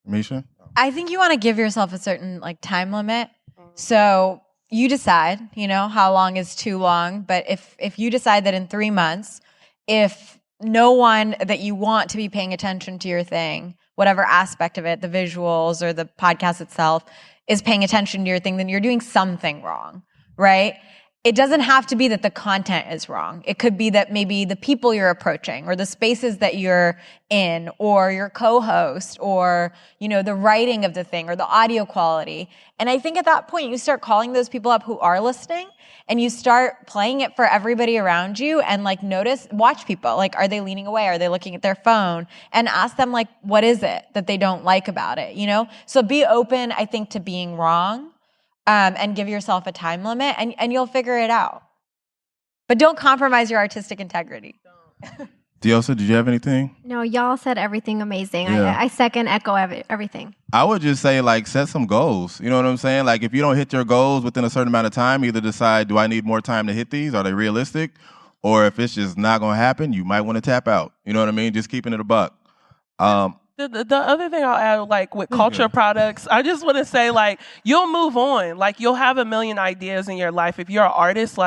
Misha? I think you want to give yourself a certain time limit. So you decide, how long is too long. But if you decide that in 3 months, if no one that you want to be paying attention to your thing, whatever aspect of it, the visuals or the podcast itself, is paying attention to your thing, then you're doing something wrong, right? It doesn't have to be that the content is wrong. It could be that maybe the people you're approaching or the spaces that you're in or your co-host or, the writing of the thing or the audio quality. And I think at that point, you start calling those people up who are listening and you start playing it for everybody around you and watch people. Like, are they leaning away? Are they looking at their phone? And ask them, like, what is it that they don't like about it, So be open, I think, to being wrong. And give yourself a time limit, and you'll figure it out. But don't compromise your artistic integrity. Diosa, did you have anything? No, y'all said everything amazing. Yeah. I second, echo everything. I would just say, set some goals. You know what I'm saying? Like, if you don't hit your goals within a certain amount of time, either decide, do I need more time to hit these? Are they realistic? Or if it's just not going to happen, you might want to tap out. You know what I mean? Just keeping it a buck. The other thing I'll add, with culture products, I just want to say, you'll move on. You'll have a million ideas in your life. If you're an artist,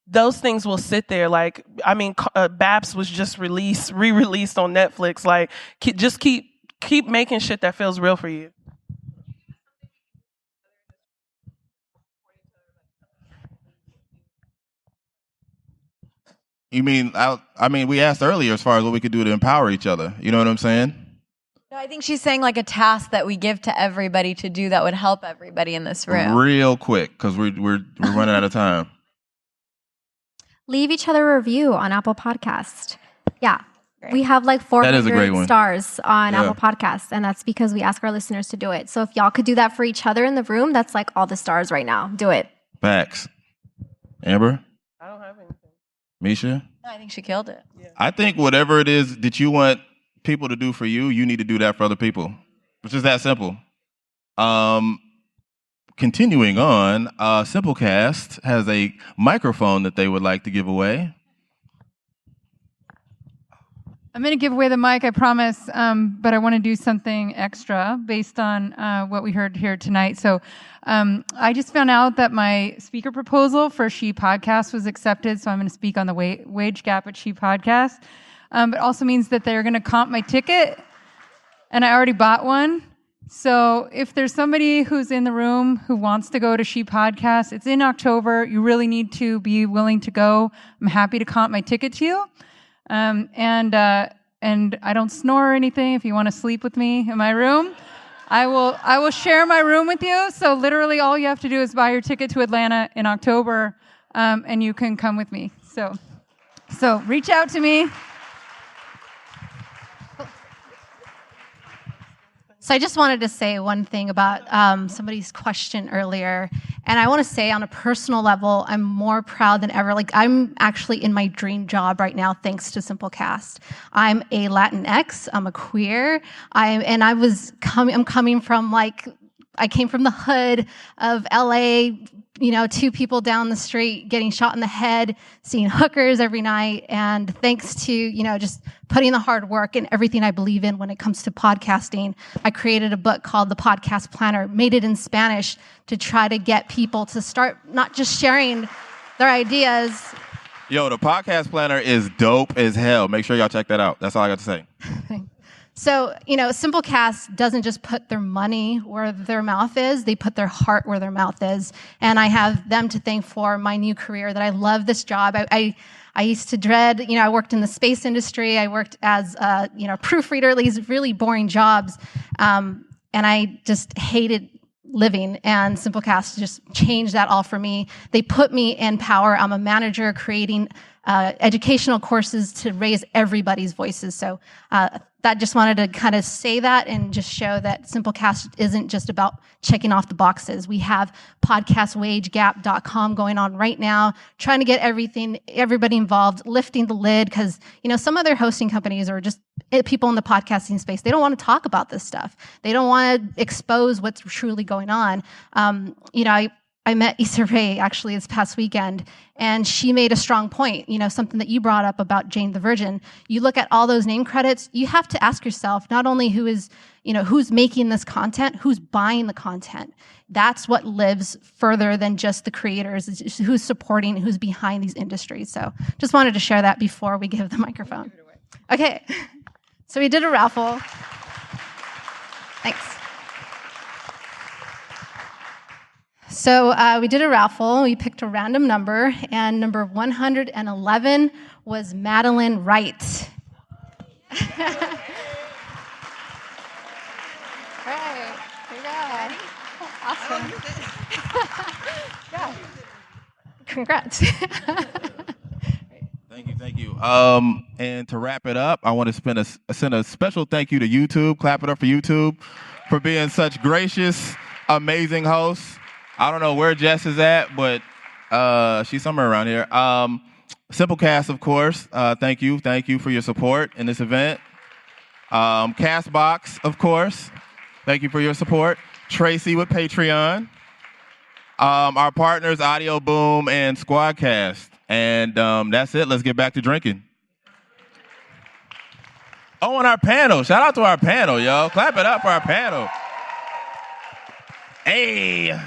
those things will sit there. Baps was just re-released on Netflix. Just keep making shit that feels real for you. You mean, we asked earlier as far as what we could do to empower each other. You know what I'm saying? No, I think she's saying a task that we give to everybody to do that would help everybody in this room. Real quick, because we're running out of time. Leave each other a review on Apple Podcast. Yeah. Great. We have 400 stars on Apple Podcasts, and that's because we ask our listeners to do it. So if y'all could do that for each other in the room, that's all the stars right now. Do it. Facts. Amber? I don't have anything. Misha? No, I think she killed it. Yeah. I think whatever it is that you want people to do for you, you need to do that for other people. It's just that simple. Continuing on, Simplecast has a microphone that they would like to give away. I'm going to give away the mic, I promise, but I want to do something extra based on what we heard here tonight. So I just found out that my speaker proposal for She Podcast was accepted, so I'm going to speak on the wage gap at She Podcast. It also means that they're going to comp my ticket, and I already bought one. So if there's somebody who's in the room who wants to go to She Podcast, it's in October. You really need to be willing to go. I'm happy to comp my ticket to you. And I don't snore or anything. If you want to sleep with me in my room, I will share my room with you. So literally all you have to do is buy your ticket to Atlanta in October, and you can come with me. So reach out to me. So I just wanted to say one thing about somebody's question earlier. And I want to say on a personal level, I'm more proud than ever. I'm actually in my dream job right now, thanks to Simplecast. I'm a Latinx, I'm a queer. I'm coming from I came from the hood of LA, 2 people down the street getting shot in the head, seeing hookers every night. And thanks to, just putting the hard work and everything I believe in when it comes to podcasting, I created a book called The Podcast Planner, made it in Spanish to try to get people to start not just sharing their ideas. Yo, the Podcast Planner is dope as hell. Make sure y'all check that out. That's all I got to say. So, Simplecast doesn't just put their money where their mouth is, they put their heart where their mouth is. And I have them to thank for my new career, that I love this job. I used to dread, I worked in the space industry. I worked as a, proofreader, these really boring jobs. And I just hated living, and Simplecast just changed that all for me. They put me in power. I'm a manager creating educational courses to raise everybody's voices. So that just wanted to kind of say that and just show that Simplecast isn't just about checking off the boxes. We have podcastwagegap.com going on right now, trying to get everybody involved, lifting the lid, because some other hosting companies or just people in the podcasting space, they don't want to talk about this stuff. They don't want to expose what's truly going on. I met Issa Rae actually this past weekend, and she made a strong point, something that you brought up about Jane the Virgin. You look at all those name credits, you have to ask yourself not only who's making this content, who's buying the content. That's what lives further than just the creators, it's who's supporting, who's behind these industries. So just wanted to share that before we give the microphone. Okay, so we did a raffle. Thanks. So we did a raffle. We picked a random number, and number 111 was Madeline Wright. Right. Here we go. Awesome. Yeah. Congrats. Thank you. And to wrap it up, I want to send a special thank you to YouTube. Clap it up for YouTube for being such gracious, amazing hosts. I don't know where Jess is at, but she's somewhere around here. Simplecast, of course. Thank you for your support in this event. Castbox, of course. Thank you for your support. Tracy with Patreon. Our partners, Audio Boom and Squadcast. And that's it. Let's get back to drinking. Oh, and our panel. Shout out to our panel, yo. Clap it up for our panel. Hey.